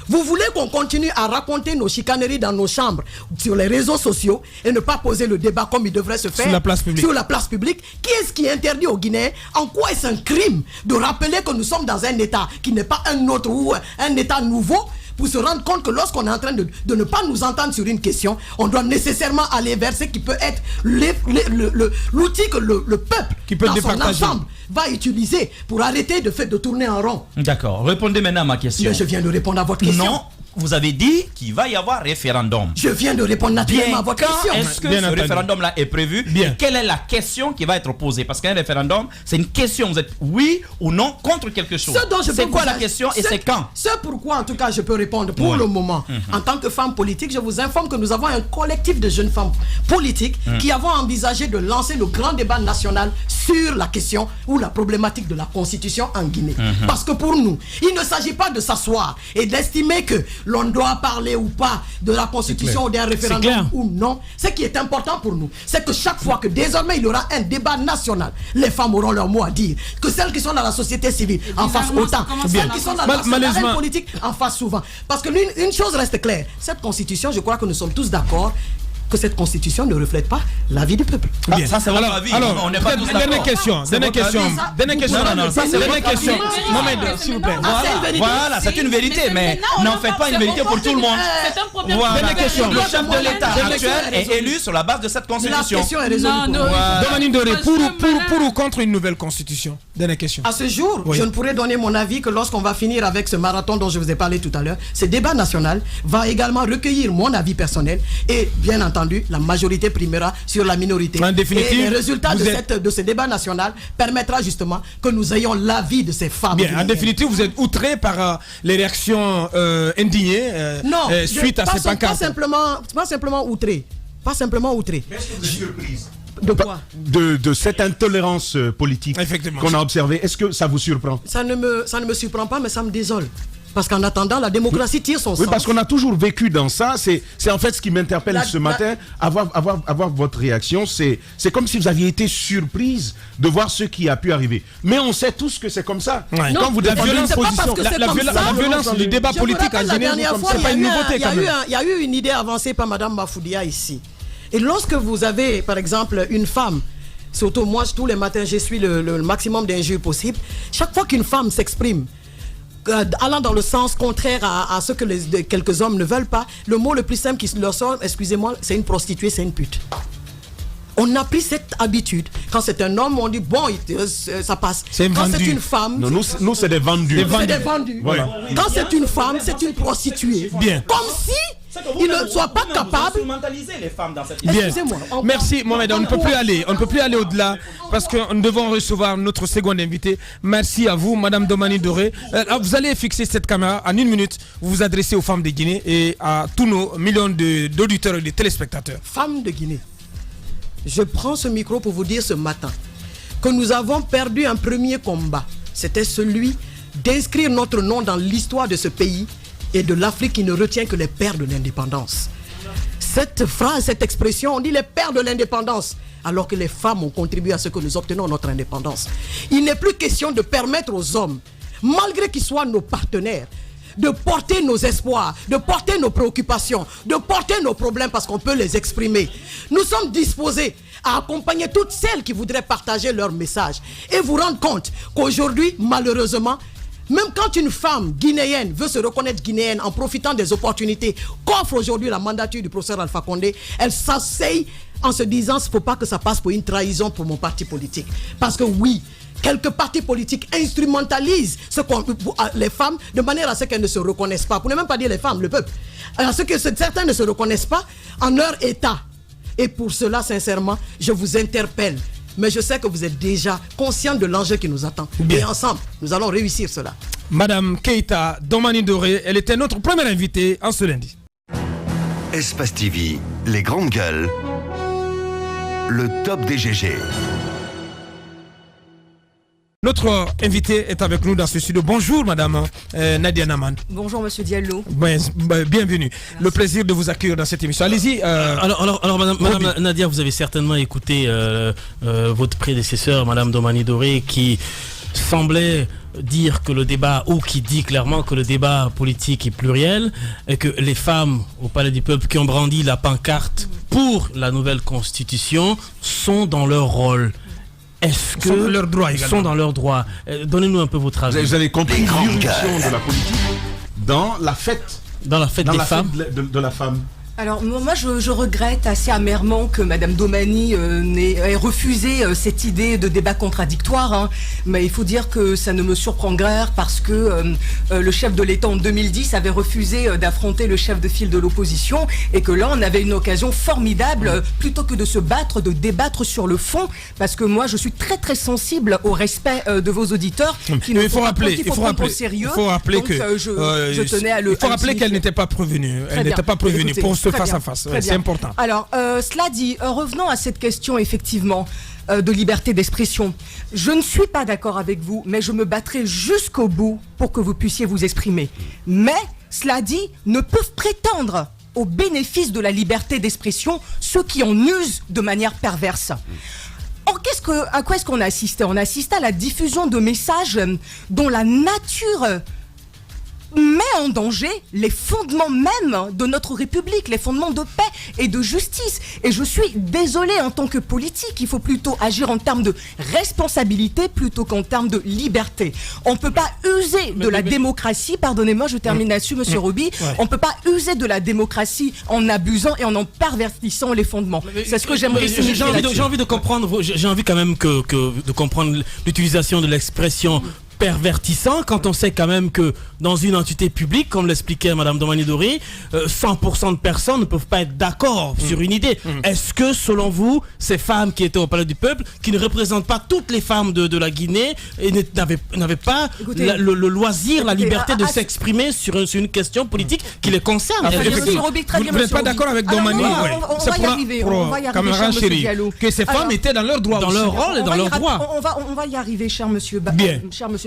Vous voulez qu'on continue à raconter nos chicaneries dans nos chambres, sur les réseaux sociaux, et ne pas poser le débat comme il devrait se faire sur la place publique? Qui est-ce qui interdit aux Guinéens? En quoi est-ce un crime de rappeler que nous sommes dans un État qui n'est pas un autre ou un État nouveau, pour se rendre compte que lorsqu'on est en train de ne pas nous entendre sur une question, on doit nécessairement aller vers ce qui peut être l'outil que le peuple qui peut dans son ensemble va utiliser pour arrêter de tourner en rond. D'accord. Répondez maintenant à ma question. Mais je viens de répondre à votre question. Non. Vous avez dit qu'il va y avoir référendum. Je viens de répondre naturellement à votre question. Est-ce que ce référendum-là est prévu? Et quelle est la question qui va être posée? Parce qu'un référendum, c'est une question. Vous êtes oui ou non contre quelque chose. C'est quoi la question et c'est quand? C'est pourquoi, en tout cas, je peux répondre pour le moment. En tant que femme politique, je vous informe que nous avons un collectif de jeunes femmes politiques qui avons envisagé de lancer le grand débat national sur la question ou la problématique de la constitution en Guinée. Parce que pour nous, il ne s'agit pas de s'asseoir et d'estimer que l'on doit parler ou pas de la constitution ou d'un référendum ou non. Ce qui est important pour nous, c'est que chaque fois que désormais il y aura un débat national, les femmes auront leur mot à dire. Que celles qui sont dans la société civile en fassent autant. Celles qui sont dans la politique en fassent souvent. Parce que une chose reste claire, cette constitution, je crois que nous sommes tous d'accord que cette constitution ne reflète pas l'avis du peuple. Bien. Ça c'est votre avis. Alors, on n'est pas tous d'accord. Dernière question. Non, ça c'est votre question. Mohamed, s'il vous plaît. Voilà, c'est une vérité, mais n'en faites pas une vérité pour tout le monde. C'est un problème. Voilà. Le chef de l'État actuel est élu sur la base de cette constitution. La question est résolue. Domani Doré, pour ou contre une nouvelle constitution? Dernière question. À ce jour, je ne pourrais donner mon avis que lorsqu'on va finir avec ce marathon dont je vous ai parlé tout à l'heure. Ce débat national va également recueillir mon avis personnel et bien entendu la majorité primera sur la minorité. En définitive, et les résultats de ce débat national permettra justement que nous ayons l'avis de ces femmes. Bien, en définitive, vous êtes outré par les réactions indignées suite à ces pancartes. Pas simplement outré. Pas simplement outré. Mais est-ce que vous êtes surprise de quoi? De cette intolérance politique qu'on a observée. Est-ce que ça vous surprend? Ça ne me surprend pas, mais ça me désole. Parce qu'en attendant, la démocratie tire son sens. Oui, parce qu'on a toujours vécu dans ça. C'est en fait ce qui m'interpelle ce matin. Avoir votre réaction, c'est comme si vous aviez été surprise de voir ce qui a pu arriver. Mais on sait tous que c'est comme ça. Ouais. Quand vous la violence du débat politique en Guinée, c'est pas une nouveauté quand même. Il y a eu une idée avancée par Mme Bafoudia ici. Et lorsque vous avez, par exemple, une femme, surtout moi, tous les matins, je suis le maximum d'injures possible. Chaque fois qu'une femme s'exprime, allant dans le sens contraire à ce que quelques hommes ne veulent pas, le mot le plus simple qui leur sort, excusez-moi, c'est une prostituée, c'est une pute. On a pris cette habitude. Quand c'est un homme, on dit bon, ça passe. Quand c'est une femme, non, nous c'est des vendus. C'est des vendus. Voilà. Quand c'est une femme, c'est une prostituée. Bien. Comme si il ne soit pas capable. Les femmes dans cette Excusez-moi. Merci Mohamed, on ne peut plus aller au-delà parce que nous devons recevoir notre second invité. Merci à vous, Madame Domani Doré. Vous allez fixer cette caméra en 1 minute. Vous vous adressez aux femmes de Guinée et à tous nos millions d'auditeurs et de téléspectateurs. Femmes de Guinée, je prends ce micro pour vous dire ce matin que nous avons perdu un premier combat. C'était celui d'inscrire notre nom dans l'histoire de ce pays et de l'Afrique qui ne retient que les pères de l'indépendance. Cette phrase, cette expression, on dit les pères de l'indépendance, alors que les femmes ont contribué à ce que nous obtenons notre indépendance. Il n'est plus question de permettre aux hommes, malgré qu'ils soient nos partenaires, de porter nos espoirs, de porter nos préoccupations, de porter nos problèmes parce qu'on peut les exprimer. Nous sommes disposés à accompagner toutes celles qui voudraient partager leur message et vous rendre compte qu'aujourd'hui, malheureusement, même quand une femme guinéenne veut se reconnaître guinéenne en profitant des opportunités qu'offre aujourd'hui la mandature du professeur Alpha Condé, elle s'asseye en se disant qu'il ne faut pas que ça passe pour une trahison pour mon parti politique. Parce que oui, quelques partis politiques instrumentalisent les femmes de manière à ce qu'elles ne se reconnaissent pas. Pour ne même pas dire les femmes, le peuple. À ce que certains ne se reconnaissent pas en leur état. Et pour cela, sincèrement, je vous interpelle. Mais je sais que vous êtes déjà conscient de l'enjeu qui nous attend. Bien. Et ensemble, nous allons réussir cela. Madame Keita Domani Doré, elle était notre première invitée en ce lundi. Espace TV, les grandes gueules, le top des GG. Notre invité est avec nous dans ce studio. Bonjour Madame Nadia Naman. Bonjour Monsieur Diallo. Bienvenue. Merci. Le plaisir de vous accueillir dans cette émission. Allez-y. Alors Madame Nadia, vous avez certainement écouté votre prédécesseur, Madame Domani Doré, qui semblait dire que le débat, ou qui dit clairement que le débat politique est pluriel, et que les femmes au Palais du Peuple qui ont brandi la pancarte pour la nouvelle constitution sont dans leur rôle. Est-ce que ils sont dans leurs droits? Donnez-nous un peu votre avis. Vous avez compris l'irruption de la politique dans la fête. Dans la fête des femmes. De la femme. Alors moi je regrette assez amèrement que Madame Domani ait refusé cette idée de débat contradictoire, hein. Mais il faut dire que ça ne me surprend guère parce que le chef de l'État en 2010 avait refusé d'affronter le chef de file de l'opposition et que là on avait une occasion formidable plutôt que de se battre, de débattre sur le fond, parce que moi je suis très très sensible au respect de vos auditeurs qui il faut rappeler donc, que je tenais à le il faut rappeler qu'elle n'était pas prévenue. Elle n'était pas prévenue. Écoutez, pour face à face, c'est important. Alors, cela dit, revenons à cette question effectivement de liberté d'expression. Je ne suis pas d'accord avec vous, mais je me battrai jusqu'au bout pour que vous puissiez vous exprimer. Mais, cela dit, ne peuvent prétendre au bénéfice de la liberté d'expression ceux qui en usent de manière perverse. Or, à quoi est-ce qu'on a assisté? On a assisté à la diffusion de messages dont la nature met en danger les fondements même de notre République, les fondements de paix et de justice. Et je suis désolée, en tant que politique, il faut plutôt agir en termes de responsabilité plutôt qu'en termes de liberté. On ne peut pas user de la démocratie, pardonnez-moi, je termine là-dessus, Monsieur Roby, on ne peut pas user de la démocratie en abusant et en pervertissant les fondements. C'est ce que j'aimerais signifier. J'ai envie de comprendre, j'ai envie quand même de comprendre l'utilisation de l'expression pervertissant quand on sait quand même que dans une entité publique, comme l'expliquait Madame Domani Doré, 100% de personnes ne peuvent pas être d'accord sur une idée. Est-ce que, selon vous, ces femmes qui étaient au Palais du Peuple, qui ne représentent pas toutes les femmes de la Guinée, n'avaient pas le loisir, la liberté de s'exprimer sur une question politique qui les concerne? Vous n'êtes pas d'accord avec Domani? On va y arriver, camarade chéri, que ces femmes étaient dans leur droit, dans leur rôle et dans leurs droits. On va y arriver, cher monsieur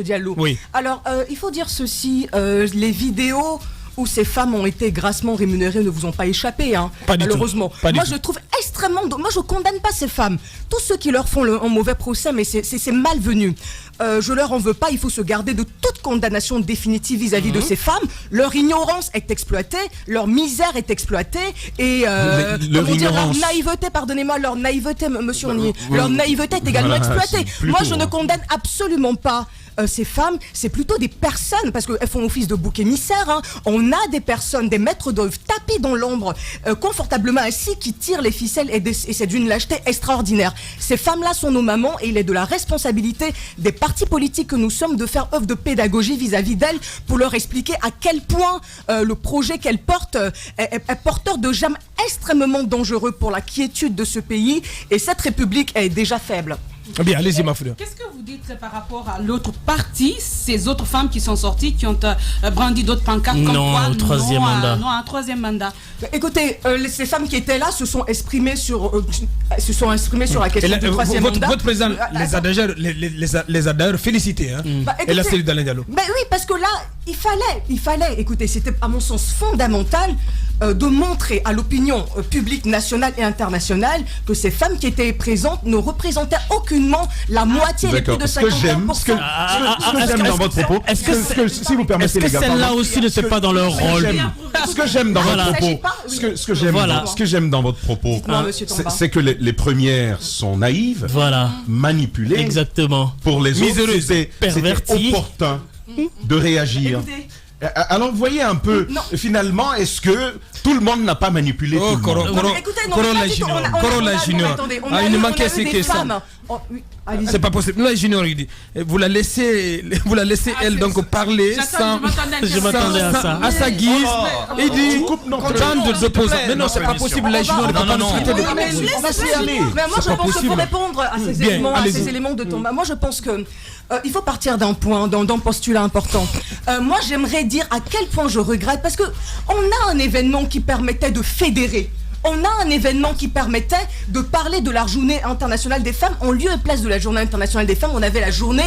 Diallo. Oui. Alors, il faut dire ceci, les vidéos où ces femmes ont été grassement rémunérées ne vous ont pas échappé, hein, malheureusement. Moi, je trouve extrêmement... Moi, je condamne pas ces femmes. Tous ceux qui leur font un mauvais procès, mais c'est malvenu. Je leur en veux pas, il faut se garder de toute condamnation définitive vis-à-vis de ces femmes. Leur ignorance est exploitée, leur misère est exploitée, et leur naïveté, pardonnez-moi, leur naïveté, monsieur Onnier, leur naïveté est également exploitée. Moi, je ne condamne absolument pas ces femmes, c'est plutôt des personnes, parce qu'elles font office de bouc émissaire, hein. On a des personnes, des maîtres d'œuvre tapis dans l'ombre, confortablement assis, qui tirent les ficelles, et c'est d'une lâcheté extraordinaire. Ces femmes-là sont nos mamans, et il est de la responsabilité des partis politiques que nous sommes de faire œuvre de pédagogie vis-à-vis d'elles, pour leur expliquer à quel point le projet qu'elles portent est porteur de germes extrêmement dangereux pour la quiétude de ce pays, et cette République est déjà faible. Bien, allez-y, Mafouda. Qu'est-ce que vous dites par rapport à l'autre partie, ces autres femmes qui sont sorties, qui ont brandi d'autres pancartes comme quoi un troisième mandat. Écoutez, ces femmes qui étaient là se sont exprimées sur la question du troisième mandat. Votre président les a d'ailleurs félicités. Hein. Et là, c'est d'Alain Diallo. Oui, parce que là, il fallait. Écoutez, c'était à mon sens fondamental de montrer à l'opinion publique nationale et internationale que ces femmes qui étaient présentes ne représentaient aucunement la moitié, les plus de 50%. Ce que j'aime dans votre propos, si vous permettez les gars, celle-là aussi ne pas dans leur rôle. Ce que j'aime dans votre propos, ce que j'aime dans votre propos, c'est que les premières sont naïves, manipulées, exactement, pour les autres c'était opportun de réagir. Alors vous voyez un peu, finalement, est-ce que tout le monde n'a pas manipulé tout le monde? Corolla Junior. Il ne manquait que ça. C'est pas possible. Là, Junior, il dit, vous la laissez elle donc parler sans. Je m'attendais à ça. À sa guise. Il dit, tant d'opposants. Mais non, c'est pas possible. Là, Junior, mais moi, je pense que pour répondre à ces éléments de ton. Moi, je pense que. Il faut partir d'un point, d'un postulat important. Moi, j'aimerais dire à quel point je regrette, parce que on a un événement qui permettait de fédérer. On a un événement qui permettait de parler de la journée internationale des femmes. En lieu et place de la journée internationale des femmes, on avait la journée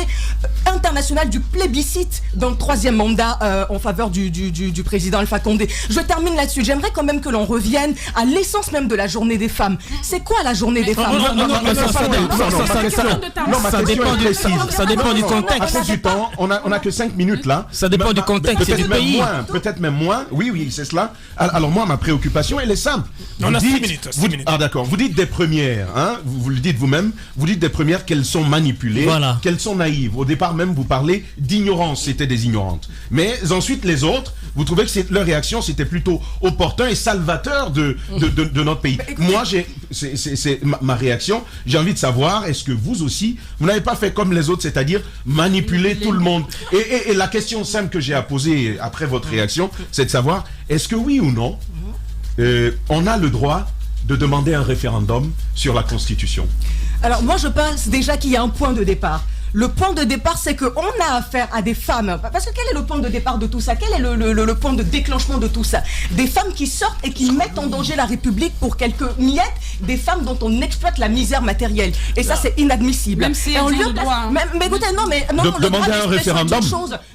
internationale du plébiscite dans le 3e mandat en faveur du président Alpha Condé. Je termine là-dessus. J'aimerais quand même que l'on revienne à l'essence même de la journée des femmes. C'est quoi la journée des femmes? Ça dépend du contexte. À cause du temps, on a que 5 minutes là. Ça dépend du contexte et du pays. Peut-être même moins. Oui, c'est cela. Alors moi, ma préoccupation, elle est simple. On a 6 minutes. Ah d'accord, vous dites des premières, hein, vous le dites vous-même, vous dites des premières qu'elles sont manipulées, qu'elles sont naïves. Au départ même, vous parlez d'ignorance, c'était des ignorantes. Mais ensuite, les autres, vous trouvez que leur réaction, c'était plutôt opportun et salvateur de notre pays. Moi, c'est ma réaction. J'ai envie de savoir, est-ce que vous aussi, vous n'avez pas fait comme les autres, c'est-à-dire manipuler tout le monde? Et la question simple que j'ai à poser après votre réaction, c'est de savoir, est-ce que oui ou non, on a le droit de demander un référendum sur la Constitution? Alors moi je pense déjà qu'il y a un point de départ. Le point de départ, c'est qu'on a affaire à des femmes. Parce que quel est le point de départ de tout ça? Quel est le point de déclenchement de tout ça? Des femmes qui sortent et qui mettent en danger la République pour quelques miettes, des femmes dont on exploite la misère matérielle. Et ça, c'est inadmissible. Même si elles ont le droit. Mais écoutez, non, demander un référendum.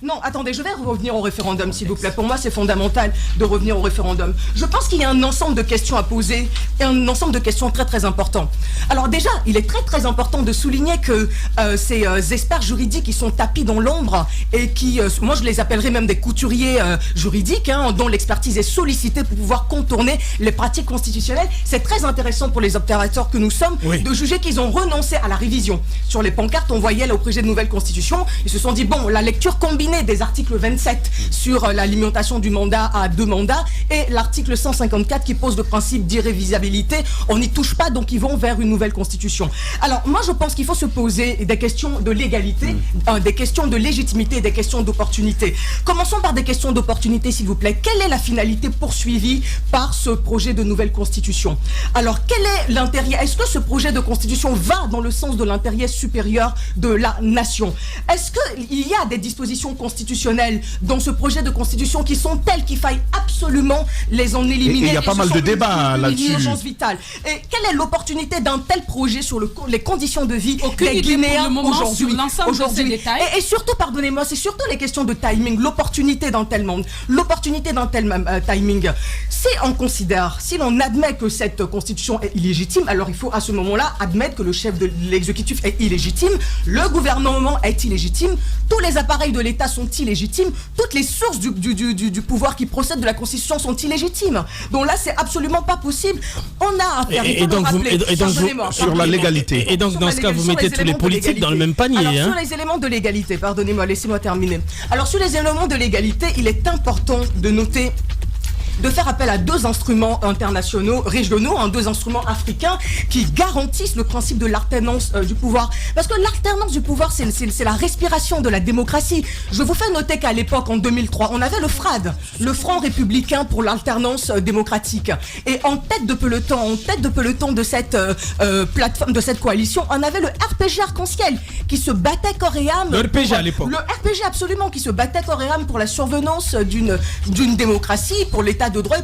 Non, attendez, je vais revenir au référendum, s'il vous plaît. Pour moi, c'est fondamental de revenir au référendum. Je pense qu'il y a un ensemble de questions à poser et un ensemble de questions très très importants. Alors déjà, il est très très important de souligner que ces experts juridiques qui sont tapis dans l'ombre et qui, moi je les appellerais même des couturiers juridiques, dont l'expertise est sollicitée pour pouvoir contourner les pratiques constitutionnelles. C'est très intéressant pour les observateurs que nous sommes de juger qu'ils ont renoncé à la révision. Sur les pancartes, on voyait là, au projet de nouvelle constitution, ils se sont dit, bon, la lecture combinée des articles 27 sur la limitation du mandat à 2 mandats et l'article 154 qui pose le principe d'irrévisabilité, on n'y touche pas, donc ils vont vers une nouvelle constitution. Alors moi je pense qu'il faut se poser des questions de l'égalité, des questions de légitimité, des questions d'opportunité. Commençons par des questions d'opportunité, s'il vous plaît. Quelle est la finalité poursuivie par ce projet de nouvelle constitution? Alors, quel est l'intérêt? Est-ce que ce projet de constitution va dans le sens de l'intérêt supérieur de la nation? Est-ce qu'il y a des dispositions constitutionnelles dans ce projet de constitution qui sont telles qu'il faille absolument les en éliminer? Et il y a pas mal de débats là-dessus. Une urgence vitale. Et quelle est l'opportunité d'un tel projet sur les conditions de vie des Guinéens aujourd'hui? Et surtout, pardonnez-moi, c'est surtout les questions de timing, l'opportunité d'un tel monde, l'opportunité d'un tel timing. Si on considère, si l'on admet que cette constitution est illégitime, alors il faut à ce moment-là admettre que le chef de l'exécutif est illégitime, le gouvernement est illégitime, tous les appareils de l'État sont illégitimes, toutes les sources du pouvoir qui procèdent de la constitution sont illégitimes. Donc là, c'est absolument pas possible. On a à faire, sur la légalité. Et donc, dans ce cas, vous mettez tous les politiques dans le même panier. Alors, sur les éléments de l'égalité, pardonnez-moi, laissez-moi terminer. Alors, sur les éléments de l'égalité, il est important de noter, de faire appel à 2 instruments internationaux, régionaux, 2 instruments africains qui garantissent le principe de l'alternance du pouvoir. Parce que l'alternance du pouvoir, c'est la respiration de la démocratie. Je vous fais noter qu'à l'époque, en 2003, on avait le FRAD, le Front républicain pour l'alternance démocratique. Et en tête de peloton de cette plateforme, de cette coalition, on avait le RPG Arc-en-Ciel qui se battait corps et âme. Le RPG à l'époque. Le RPG, absolument, qui se battait corps et âme pour la survenance d'une démocratie, pour l'état de droit et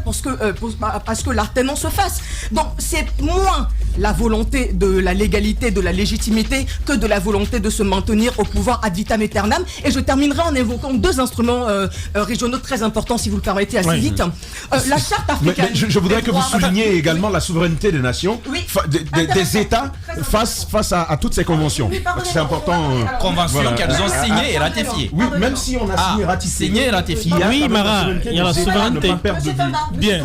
parce que l'alternance se fasse. Donc c'est moins la volonté de la légalité, de la légitimité, que de la volonté de se maintenir au pouvoir ad vitam aeternam. Et je terminerai en évoquant deux instruments régionaux très importants, si vous le permettez, assez vite. La charte africaine. Mais je voudrais que vous souligniez également la souveraineté des nations, des États face à toutes ces conventions. Parce que c'est important. Conventions qu'elles ont signées et ratifiées. Oui, même si on a signé et ratifié. Signé et ratifié. Oui, Mara, il y a la souveraineté. Bien.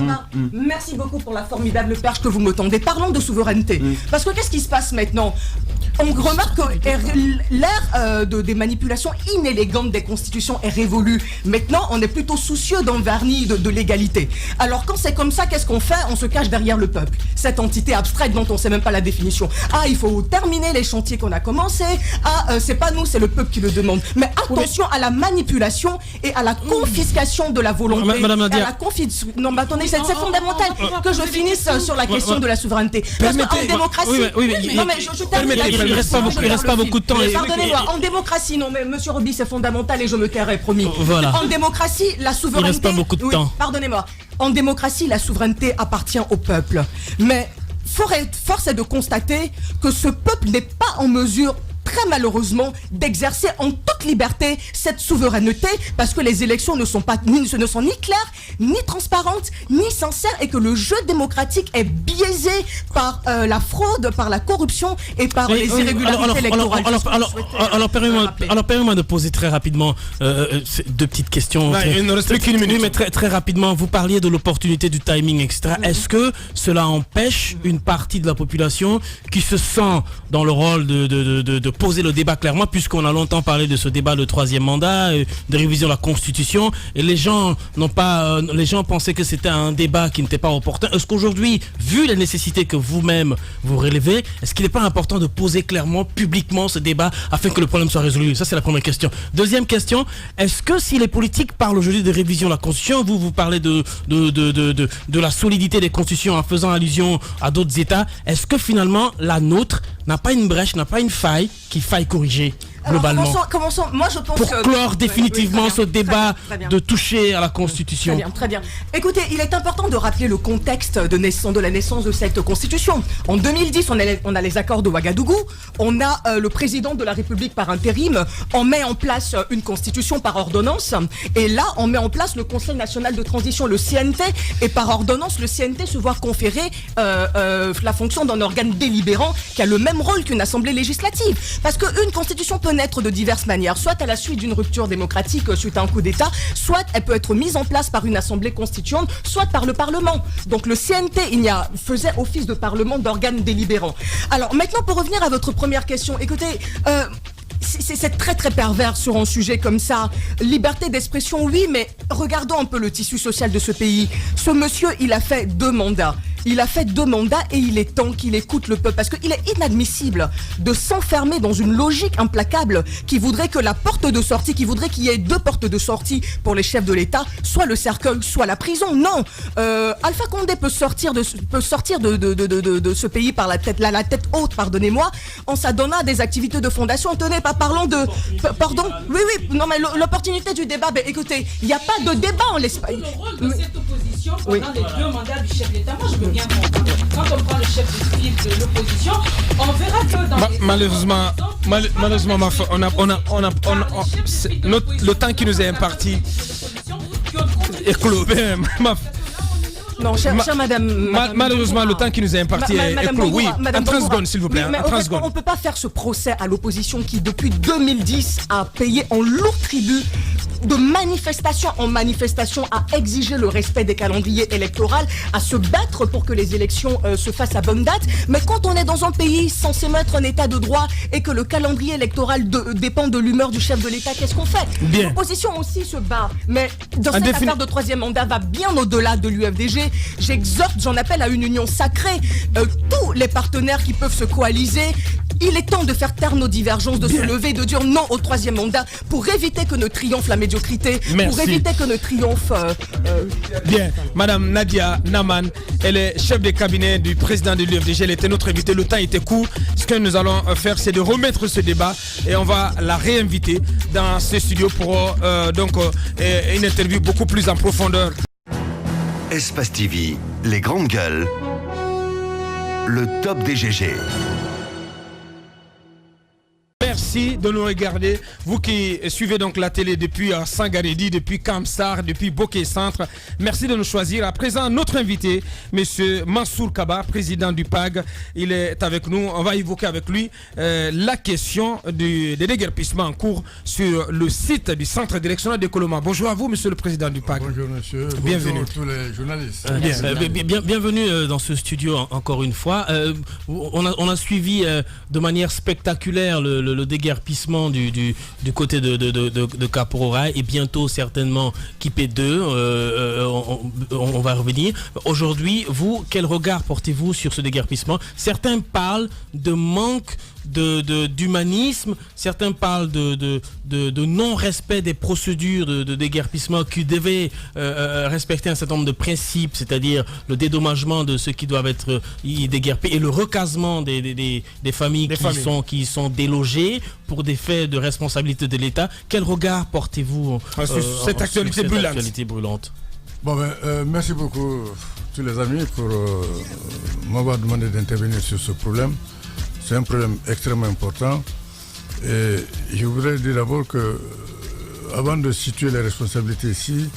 Merci beaucoup pour la formidable perche que vous me tendez. Parlons de souveraineté. Parce que qu'est-ce qui se passe maintenant? On remarque que l'ère des manipulations inélégantes des constitutions est révolue. Maintenant, on est plutôt soucieux d'un vernis de l'égalité. Alors quand c'est comme ça, qu'est-ce qu'on fait? On se cache derrière le peuple. Cette entité abstraite dont on ne sait même pas la définition. Ah, il faut terminer les chantiers qu'on a commencés. Ah, c'est pas nous, c'est le peuple qui le demande. Mais attention à la manipulation et à la confiscation de la volonté. Madame Nadia. Non, mais attendez, c'est fondamental que je finisse sur la question de la souveraineté. Parce qu'en démocratie... Non, mais je termine. Il reste pas beaucoup de temps. Pardonnez-moi, en démocratie, non mais Monsieur Roby, c'est fondamental et je me tairai, promis. Voilà. En démocratie, la souveraineté... Il reste pas beaucoup de temps. Pardonnez-moi. En démocratie, la souveraineté appartient au peuple. Mais force est de constater que ce peuple n'est pas en mesure, très malheureusement, d'exercer en toute liberté cette souveraineté parce que les élections ne sont ni claires, ni transparentes, ni sincères et que le jeu démocratique est biaisé par la fraude, par la corruption et par les irrégularités électorales. Alors permettez-moi de poser très rapidement deux petites questions. Il ne reste plus qu'une minute. Mais très rapidement, vous parliez de l'opportunité du timing, etc. Est-ce que cela empêche une partie de la population qui se sent dans le rôle de poser le débat clairement, puisqu'on a longtemps parlé de ce débat de troisième mandat, de révision de la Constitution, et les gens pensaient que c'était un débat qui n'était pas opportun. Est-ce qu'aujourd'hui, vu les nécessités que vous-même vous relevez, est-ce qu'il n'est pas important de poser clairement, publiquement ce débat afin que le problème soit résolu? Ça, c'est la première question. Deuxième question, est-ce que si les politiques parlent aujourd'hui de révision de la Constitution, vous parlez de la solidité des constitutions en faisant allusion à d'autres États, est-ce que finalement la nôtre n'a pas une brèche, n'a pas une faille qu'il faille corriger globalement? Alors, commençons. Moi, je pense pour clore définitivement ce débat de toucher à la Constitution. Très bien. Écoutez, il est important de rappeler le contexte de la naissance de cette Constitution. En 2010, on a les accords de Ouagadougou. On a le président de la République par intérim. On met en place une Constitution par ordonnance. Et là, on met en place le Conseil national de transition, le CNT. Et par ordonnance, le CNT se voit conférer la fonction d'un organe délibérant qui a le même rôle qu'une assemblée législative. Parce qu'une Constitution peut naître de diverses manières, soit à la suite d'une rupture démocratique suite à un coup d'État, soit elle peut être mise en place par une assemblée constituante, soit par le Parlement. Donc le CNT faisait office de Parlement, d'organe délibérant. Alors maintenant, pour revenir à votre première question, écoutez, c'est très très pervers sur un sujet comme ça. Liberté d'expression, oui, mais regardons un peu le tissu social de ce pays. Ce monsieur, il a fait 2 mandats. Il a fait 2 mandats et il est temps qu'il écoute le peuple. Parce qu'il est inadmissible de s'enfermer dans une logique implacable qui voudrait que la porte de sortie, qui voudrait qu'il y ait 2 portes de sortie pour les chefs de l'État, soit le cercueil, soit la prison. Non, Alpha Condé peut sortir de ce pays par la tête haute, pardonnez-moi, en s'adonnant à des activités de fondation. Tenez, parlons de... Pardon. Oui, non mais l'opportunité du débat, écoutez, il n'y a pas de débat en l'Espagne. Le rôle de cette opposition pendant les 2 mandats du chef de l'État, moi je veux bien comprendre. Quand on prend le chef de file de l'opposition, on verra que dans malheureusement, le temps qui nous est imparti est clos. Non, chère madame. Malheureusement, le temps qui nous est imparti est clos. Oui, en 30 secondes, s'il vous plaît. Mais on ne peut pas faire ce procès à l'opposition qui, depuis 2010, a payé en lourd tribut de manifestation en manifestation à exiger le respect des calendriers électoraux, à se battre pour que les élections se fassent à bonne date. Mais quand on est dans un pays censé mettre un état de droit et que le calendrier électoral dépend de l'humeur du chef de l'État, qu'est-ce qu'on fait? L'opposition aussi se bat. Mais dans cette affaire de 3e mandat va bien au-delà de l'UFDG. J'en appelle à une union sacrée. Tous les partenaires qui peuvent se coaliser, il est temps de faire taire nos divergences, de se lever, de dire non au 3e mandat pour éviter que ne triomphe la médiocrité, pour éviter que ne triomphe... Bien, Madame Nadia Naman, elle est chef de cabinet du président de l'UFDG, elle était notre invitée, le temps était court. Ce que nous allons faire, c'est de remettre ce débat et on va la réinviter dans ce studio pour une interview beaucoup plus en profondeur. Espace TV, les grandes gueules. le top des GG. Merci de nous regarder. Vous qui suivez donc la télé depuis Sangaredi, depuis Kamsar, depuis Bokeh Centre. Merci de nous choisir. À présent, notre invité, monsieur Mansour Kaba, président du PAG. Il est avec nous. On va évoquer avec lui la question des déguerpissements en cours sur le site du centre directionnel de Coloma. Bonjour à vous, monsieur le président du PAG. Bonjour, monsieur. Bienvenue. Bonjour à tous les journalistes. Bienvenue dans ce studio encore une fois. On a suivi de manière spectaculaire le déguerpissement du côté de Kaporora et bientôt certainement Kipé 2. On va revenir. Aujourd'hui, vous, quel regard portez-vous sur ce déguerpissement? Certains parlent de manque d'humanisme, certains parlent de non-respect des procédures de déguerpissement qui devaient respecter un certain nombre de principes, c'est-à-dire le dédommagement de ceux qui doivent être déguerpés et le recasement des familles qui sont délogées pour des faits de responsabilité de l'État. Quel regard portez-vous sur cette actualité brûlante? Merci beaucoup tous les amis pour m'avoir demandé d'intervenir sur ce problème. C'est un problème extrêmement important et je voudrais dire d'abord que avant de situer les responsabilités ici,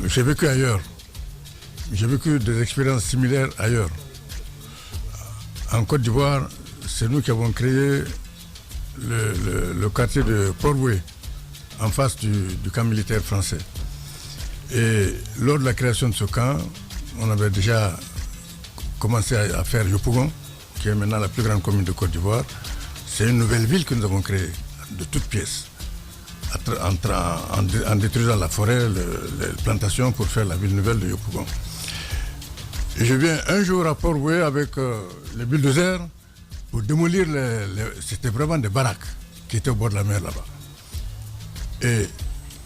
j'ai vécu ailleurs. J'ai vécu des expériences similaires ailleurs. En Côte d'Ivoire, c'est nous qui avons créé le quartier de Port-Boué en face du camp militaire français. Et lors de la création de ce camp, on avait déjà commencé à faire Yopougon, qui est maintenant la plus grande commune de Côte d'Ivoire. C'est une nouvelle ville que nous avons créée de toutes pièces, en détruisant la forêt, les plantations pour faire la ville nouvelle de Yopougon. Et je viens un jour à Port-Boué avec les bulldozers pour démolir c'était vraiment des baraques qui étaient au bord de la mer là-bas. Et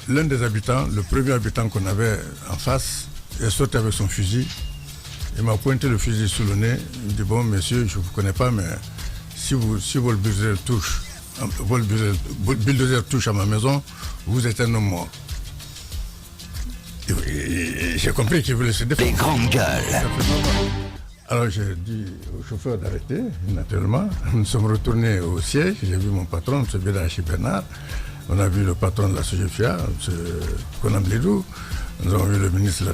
l'un des habitants, le premier habitant qu'on avait en face, est sorti avec son fusil. Il m'a pointé le fusil sous le nez. Il me dit, bon, monsieur, je ne vous connais pas, mais si votre bulldozer touche à ma maison, vous êtes un homme mort. Et j'ai compris qu'il voulait se défendre. Les grandes gueules. Alors j'ai dit au chauffeur d'arrêter, naturellement. Nous sommes retournés au siège. J'ai vu mon patron, M. Bédachi Bernard. On a vu le patron de la SOGEFIA, M. Konambledou. Nous avons vu le ministre de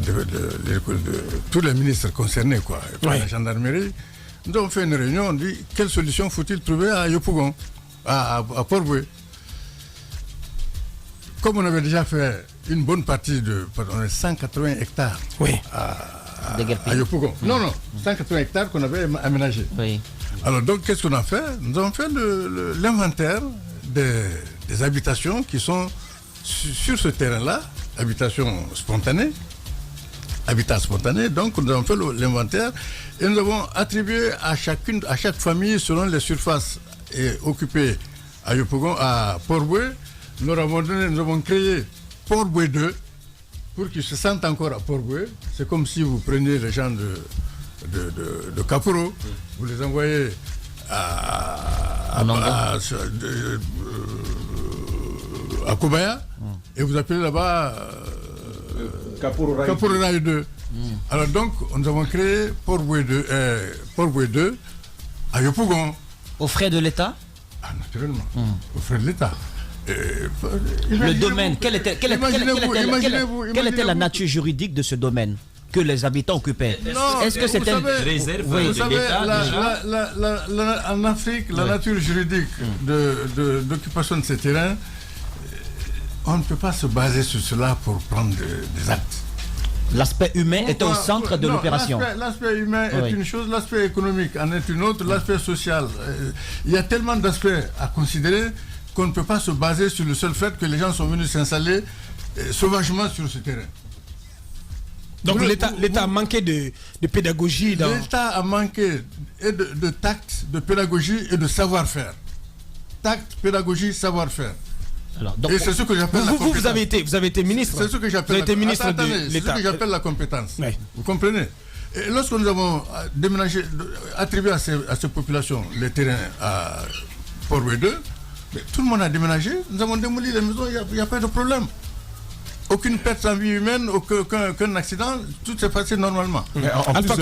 tous les ministres concernés, quoi, et la gendarmerie. Nous avons fait une réunion, on dit quelle solution faut-il trouver à Yopougon, à Port-Boué. Comme on avait déjà fait une bonne partie de 180 hectares à Yopougon. Non, 180 hectares qu'on avait aménagés. Oui. Alors donc qu'est-ce qu'on a fait? Nous avons fait l'inventaire des habitations qui sont sur ce terrain-là, habitat spontané, donc nous avons fait l'inventaire et nous avons attribué à chaque famille selon les surfaces occupées à Yopougon, à Port-Boué. Nous avons créé Port-Boué 2 pour qu'ils se sentent encore à Port-Boué. C'est comme si vous preniez les gens de Kaporo, vous les envoyez à Kobaya et vous appelez là-bas Kapororaï 2. Alors donc, nous avons créé Port-Boué 2 à Yopougon. Aux frais de l'État? Naturellement, aux frais de l'État. Le domaine, quelle était la nature juridique de ce domaine que les habitants occupaient? Est-ce que c'était une réserve de l'État? En Afrique, la nature juridique d'occupation de ces terrains, on ne peut pas se baser sur cela pour prendre des actes. L'aspect humain était au centre de l'opération. L'aspect humain est une chose, l'aspect économique en est une autre, l'aspect social. Il y a tellement d'aspects à considérer qu'on ne peut pas se baser sur le seul fait que les gens sont venus s'installer sauvagement sur ce terrain. Donc l'État a manqué de pédagogie. L'État a manqué de tact, de pédagogie et de savoir-faire. Tact, pédagogie, savoir-faire. Alors, donc, et c'est ce que j'appelle la compétence. Vous avez été ministre. C'est ce que j'appelle la compétence. Oui. Vous comprenez? Et lorsque nous avons attribué à ces populations les terrains à Port-Boué 2, tout le monde a déménagé, nous avons démoli les maisons, il n'y a pas de problème. aucune perte en vie humaine, aucun accident, tout s'est passé normalement. Alpha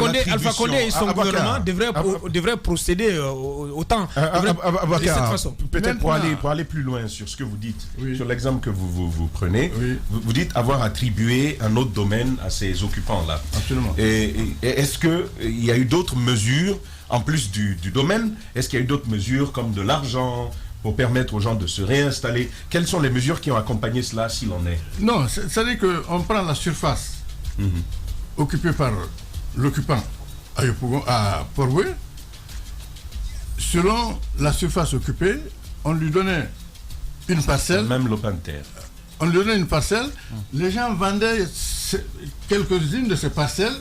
Condé et son gouvernement devraient procéder autant de cette façon. Peut-être pour aller plus loin sur ce que vous dites, sur l'exemple que vous prenez, vous dites avoir attribué un autre domaine à ces occupants-là. Absolument. Et est-ce qu'il y a eu d'autres mesures, en plus du domaine, est-ce qu'il y a eu d'autres mesures comme de l'argent pour permettre aux gens de se réinstaller? Quelles sont les mesures qui ont accompagné cela, s'il en est? Non, c'est-à-dire qu'on prend la surface occupée par l'occupant à Port-Boué. Selon la surface occupée, on lui donnait une parcelle. Même l'open terre. On lui donnait une parcelle. Les gens vendaient quelques-unes de ces parcelles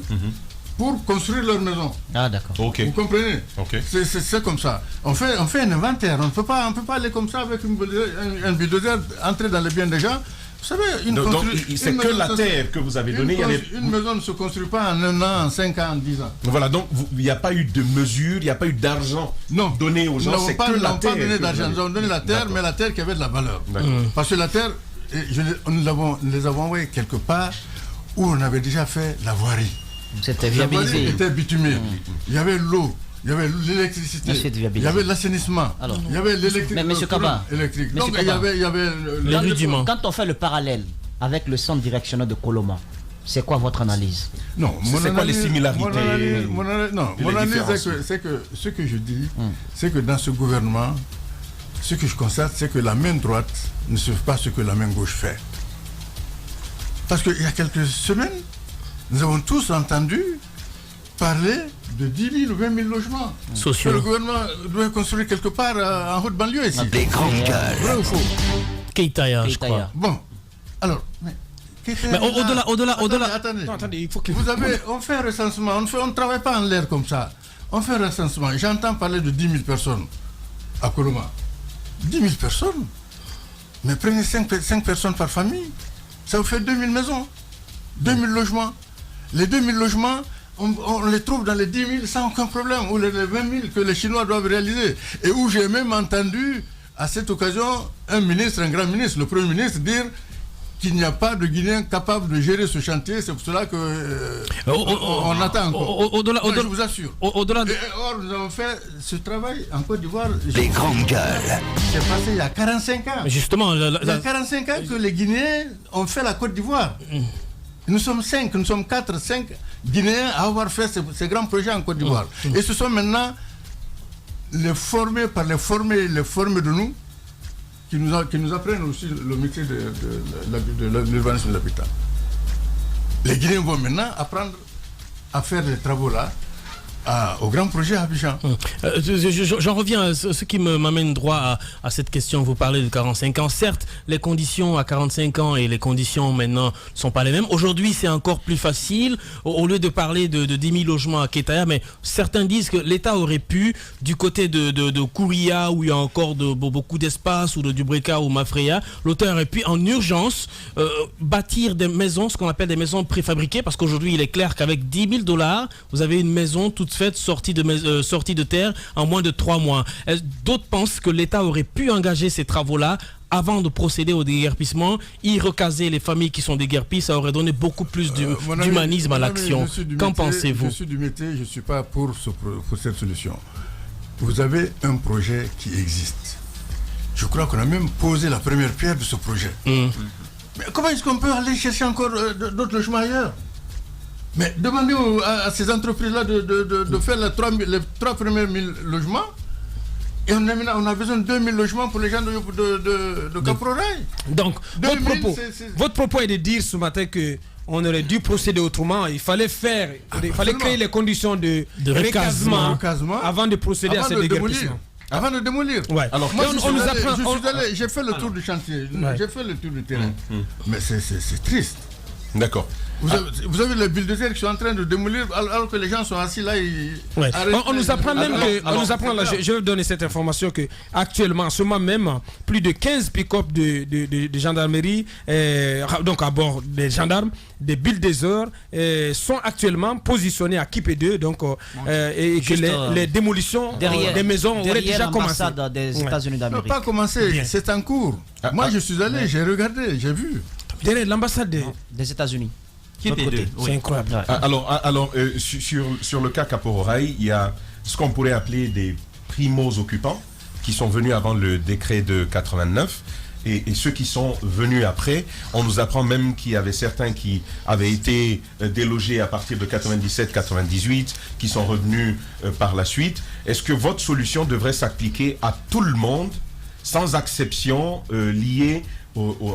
pour construire leur maison. Ah, d'accord. Okay. Vous comprenez? C'est comme ça. On fait un inventaire. On ne peut pas aller comme ça avec un bulldozer, entrer dans les biens des gens. Vous savez, c'est que la terre que vous avez donnée. Une maison ne se construit pas en 1 an, en 5 ans, en 10 ans. Voilà, donc il n'y a pas eu de mesure, il n'y a pas eu d'argent donné aux gens. C'est que la terre. Pas donné d'argent. Nous avons donné la terre, mais la terre qui avait de la valeur. Parce que la terre, nous les avons envoyés quelque part où on avait déjà fait la voirie. C'était viabilisé. La voirie était bitumée. Il y avait l'eau. Il y avait l'électricité, il y avait l'assainissement, il y avait l'électrique. Mais M. Kaba, donc il y avait les rudiments. Quand on fait le parallèle avec le centre directionnel de Coloma, c'est quoi votre analyse? Non, c'est quoi les similarités? Mon analyse, c'est que ce que je dis, c'est que dans ce gouvernement, ce que je constate, c'est que la main droite ne fait pas ce que la main gauche fait. Parce qu'il y a quelques semaines, nous avons tous entendu parler de 10 000 ou 20 000 logements que le gouvernement doit construire quelque part en haute banlieue ici. Des grandes gueules. Vrai ou faux? Keïtaya, je crois. Bon, alors... Mais au-delà... Attendez, il faut que... On fait un recensement, on ne travaille pas en l'air comme ça. On fait un recensement. J'entends parler de 10 000 personnes à Coloma. 10 000 personnes? Mais prenez 5 personnes par famille. Ça vous fait 2 000 maisons. 2 000 logements. Les 2 000 logements... On les trouve dans les 10 000 sans aucun problème, ou les 20 000 que les Chinois doivent réaliser. Et où j'ai même entendu, à cette occasion, un grand ministre, le Premier ministre, dire qu'il n'y a pas de Guinéens capables de gérer ce chantier. C'est pour cela qu'on attend encore. Je vous assure. Or, nous avons fait ce travail en Côte d'Ivoire. Les grandes gueules. C'est passé il y a 45 ans. Mais justement, il y a 45 ans que les Guinéens ont fait la Côte d'Ivoire. Nous sommes 4, 5 Guinéens à avoir fait ces grands projets en Côte d'Ivoire. Et ce sont maintenant les formés de nous qui nous apprennent aussi le métier de l'urbanisme de l'habitat. Les Guinéens vont maintenant apprendre à faire les travaux là, au grand projet à Abidjan. J'en reviens à ce qui m'amène droit à cette question. Vous parlez de 45 ans. Certes, les conditions à 45 ans et les conditions maintenant ne sont pas les mêmes. Aujourd'hui, c'est encore plus facile. Au lieu de parler de 10 000 logements à Keïtaya, mais certains disent que l'État aurait pu, du côté de Kouria, où il y a encore beaucoup d'espace, ou de Dubreka ou Mafreya, l'État aurait pu en urgence bâtir des maisons, ce qu'on appelle des maisons préfabriquées, parce qu'aujourd'hui, il est clair qu'avec 10 000 $, vous avez une maison toute faite, sortie de terre en moins de 3 mois. D'autres pensent que l'État aurait pu engager ces travaux-là avant de procéder au déguerpissement, y recaser les familles qui sont déguerpies, ça aurait donné beaucoup plus d'humanisme à l'action. Qu'en pensez-vous? Je suis du métier, je ne suis pas pour cette solution. Vous avez un projet qui existe. Je crois qu'on a même posé la première pierre de ce projet. Mais comment est-ce qu'on peut aller chercher encore d'autres logements ailleurs? Mais demandez à ces entreprises-là de faire les 3 premiers 1000 logements. Et on a besoin de 2000 logements pour les gens de Caprorail. Donc, votre propos est de dire ce matin qu'on aurait dû procéder autrement. Il fallait créer les conditions de recasement avant de procéder à ce déguerpissement. Avant de démolir. Ouais. Alors, moi, j'ai fait le tour du chantier, j'ai fait le tour du terrain. Mais c'est triste. D'accord. Vous avez les bulldozers qui sont en train de démolir alors que les gens sont assis là. On nous apprend même que, je vais vous donner cette information que actuellement, en ce moment même, plus de 15 pick-up de gendarmerie, donc à bord des gendarmes, des bulldozers, sont actuellement positionnés à Kipé 2, donc et que les démolitions des maisons auraient déjà commencé. Des États-Unis d'Amérique. Pas commencé, c'est en cours. Moi je suis allé, j'ai regardé, j'ai vu. Derrière l'ambassade des États-Unis. Qui était deux? C'est incroyable. Ouais. Alors sur le cas Kapoor-Rai, il y a ce qu'on pourrait appeler des primo-occupants qui sont venus avant le décret de 89. Et ceux qui sont venus après, on nous apprend même qu'il y avait certains qui avaient été délogés à partir de 97-98, qui sont revenus par la suite. Est-ce que votre solution devrait s'appliquer à tout le monde, sans exception, liée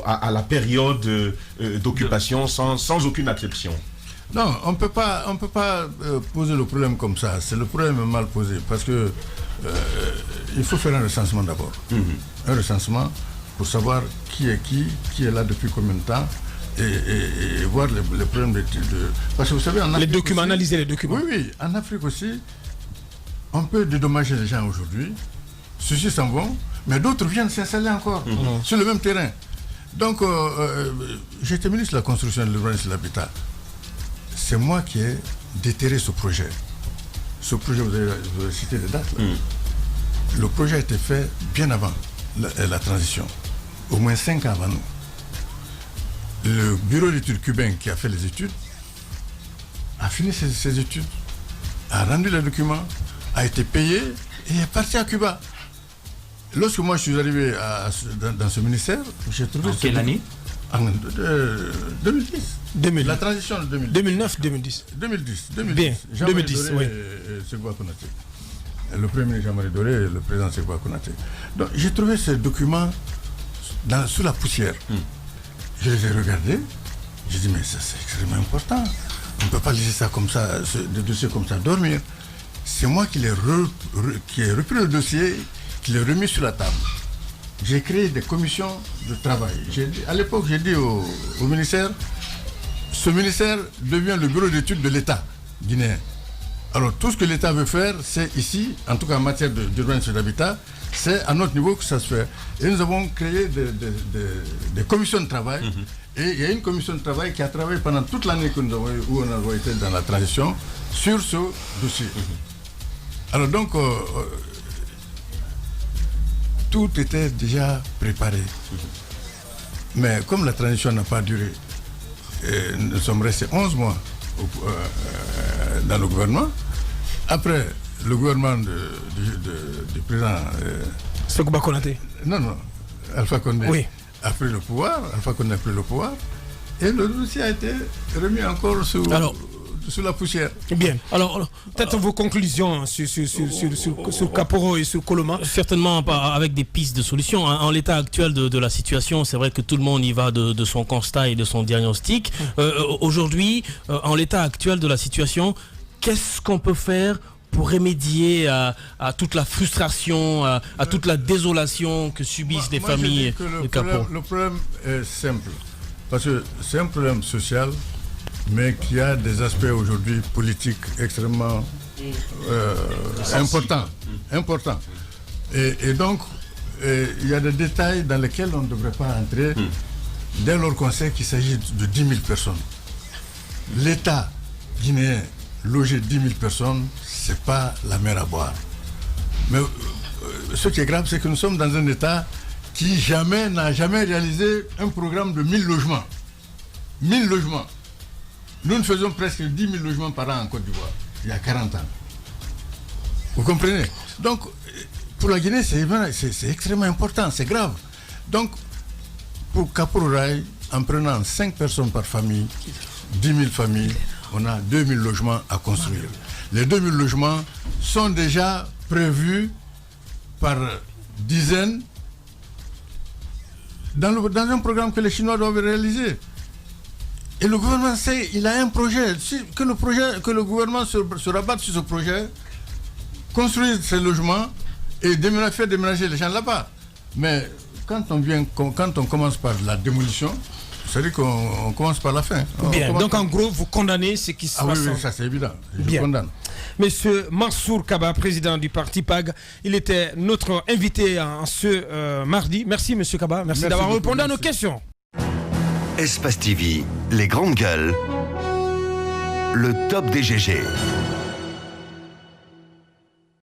à la période d'occupation, sans aucune exception? Non, on peut pas poser le problème comme ça. C'est le problème mal posé parce que il faut faire un recensement d'abord. Un recensement pour savoir qui est là depuis combien de temps et voir les problèmes de... Parce que vous savez, en Afrique les documents, aussi, analyser les documents. Oui, en Afrique aussi, on peut dédommager les gens aujourd'hui. Ceux-ci s'en vont, mais d'autres viennent s'installer encore sur le même terrain. Donc, j'étais ministre de la Construction, de l'Urbanisme et de l'Habitat. C'est moi qui ai déterré ce projet. Ce projet, vous avez cité les dates. Là. Le projet a été fait bien avant la transition. Au moins 5 ans avant nous. Le bureau d'études cubain qui a fait les études a fini ses études, a rendu les documents, a été payé et est parti à Cuba. Lorsque moi je suis arrivé dans ce ministère, j'ai trouvé... En quelle année? En 2010. La transition de 2010. 2009, 2010. 2010. Bien, 2010, oui. Sékou Konaté. Le premier ministre Jean-Marie Doré et le président Sékou Konaté. Donc j'ai trouvé ces documents sous la poussière. Je les ai regardés. J'ai dit, mais ça c'est extrêmement important. On ne peut pas laisser ça comme ça, des dossiers comme ça, dormir. C'est moi qui ai repris le dossier, qui l'ai remis sur la table. J'ai créé des commissions de travail. À l'époque, j'ai dit au ministère, ce ministère devient le bureau d'études de l'État guinéen. Alors tout ce que l'État veut faire, c'est ici, en tout cas en matière d'urbanisme et d'habitat, c'est à notre niveau que ça se fait. Et nous avons créé des commissions de travail. Et il y a une commission de travail qui a travaillé pendant toute l'année où on a été dans la transition sur ce dossier. Alors donc, tout était déjà préparé. Mais comme la transition n'a pas duré, nous sommes restés 11 mois dans le gouvernement. Après, le gouvernement du président... Sékou Konaté. Non, Alpha Condé. Oui. A pris le pouvoir, Alpha Condé a pris le pouvoir, et le dossier a été remis encore sous la poussière. Bien. Alors peut-être vos conclusions sur Kapoor et sur Koloma. Certainement avec des pistes de solutions. En l'état actuel de la situation, c'est vrai que tout le monde y va de son constat et de son diagnostic. Aujourd'hui, en l'état actuel de la situation, qu'est-ce qu'on peut faire pour remédier à toute la frustration, à toute la désolation que subissent les familles de Kapoor? Le problème est simple, parce que c'est un problème social, mais qui a des aspects aujourd'hui politiques extrêmement importants. Et donc, il y a des détails dans lesquels on ne devrait pas entrer dès lors qu'on sait qu'il s'agit de 10 000 personnes. L'État guinéen loger 10 000 personnes, c'est pas la mer à boire. Mais ce qui est grave, c'est que nous sommes dans un État qui n'a jamais réalisé un programme de 1000 logements. 1000 logements. Nous faisons presque 10 000 logements par an en Côte d'Ivoire, il y a 40 ans. Vous comprenez? Donc, pour la Guinée, c'est extrêmement important, c'est grave. Donc, pour Kapoor-Rai, en prenant 5 personnes par famille, 10 000 familles, on a 2000 logements à construire. Les 2000 logements sont déjà prévus par dizaines dans un programme que les Chinois doivent réaliser. Et le gouvernement sait, il a un projet. Que le gouvernement se rabatte sur ce projet, construire ces logements et faire déménager les gens là-bas. Mais quand on commence par la démolition, c'est-à-dire qu'on commence par la fin. Bien, donc en gros, vous condamnez ce qui se passe. Oui, ça c'est évident. Je condamne. Monsieur Mansour Kaba, président du parti PAG, il était notre invité en ce mardi. Merci Monsieur Kaba, merci d'avoir répondu à nos questions. Espace TV, les grandes gueules, le top des GG.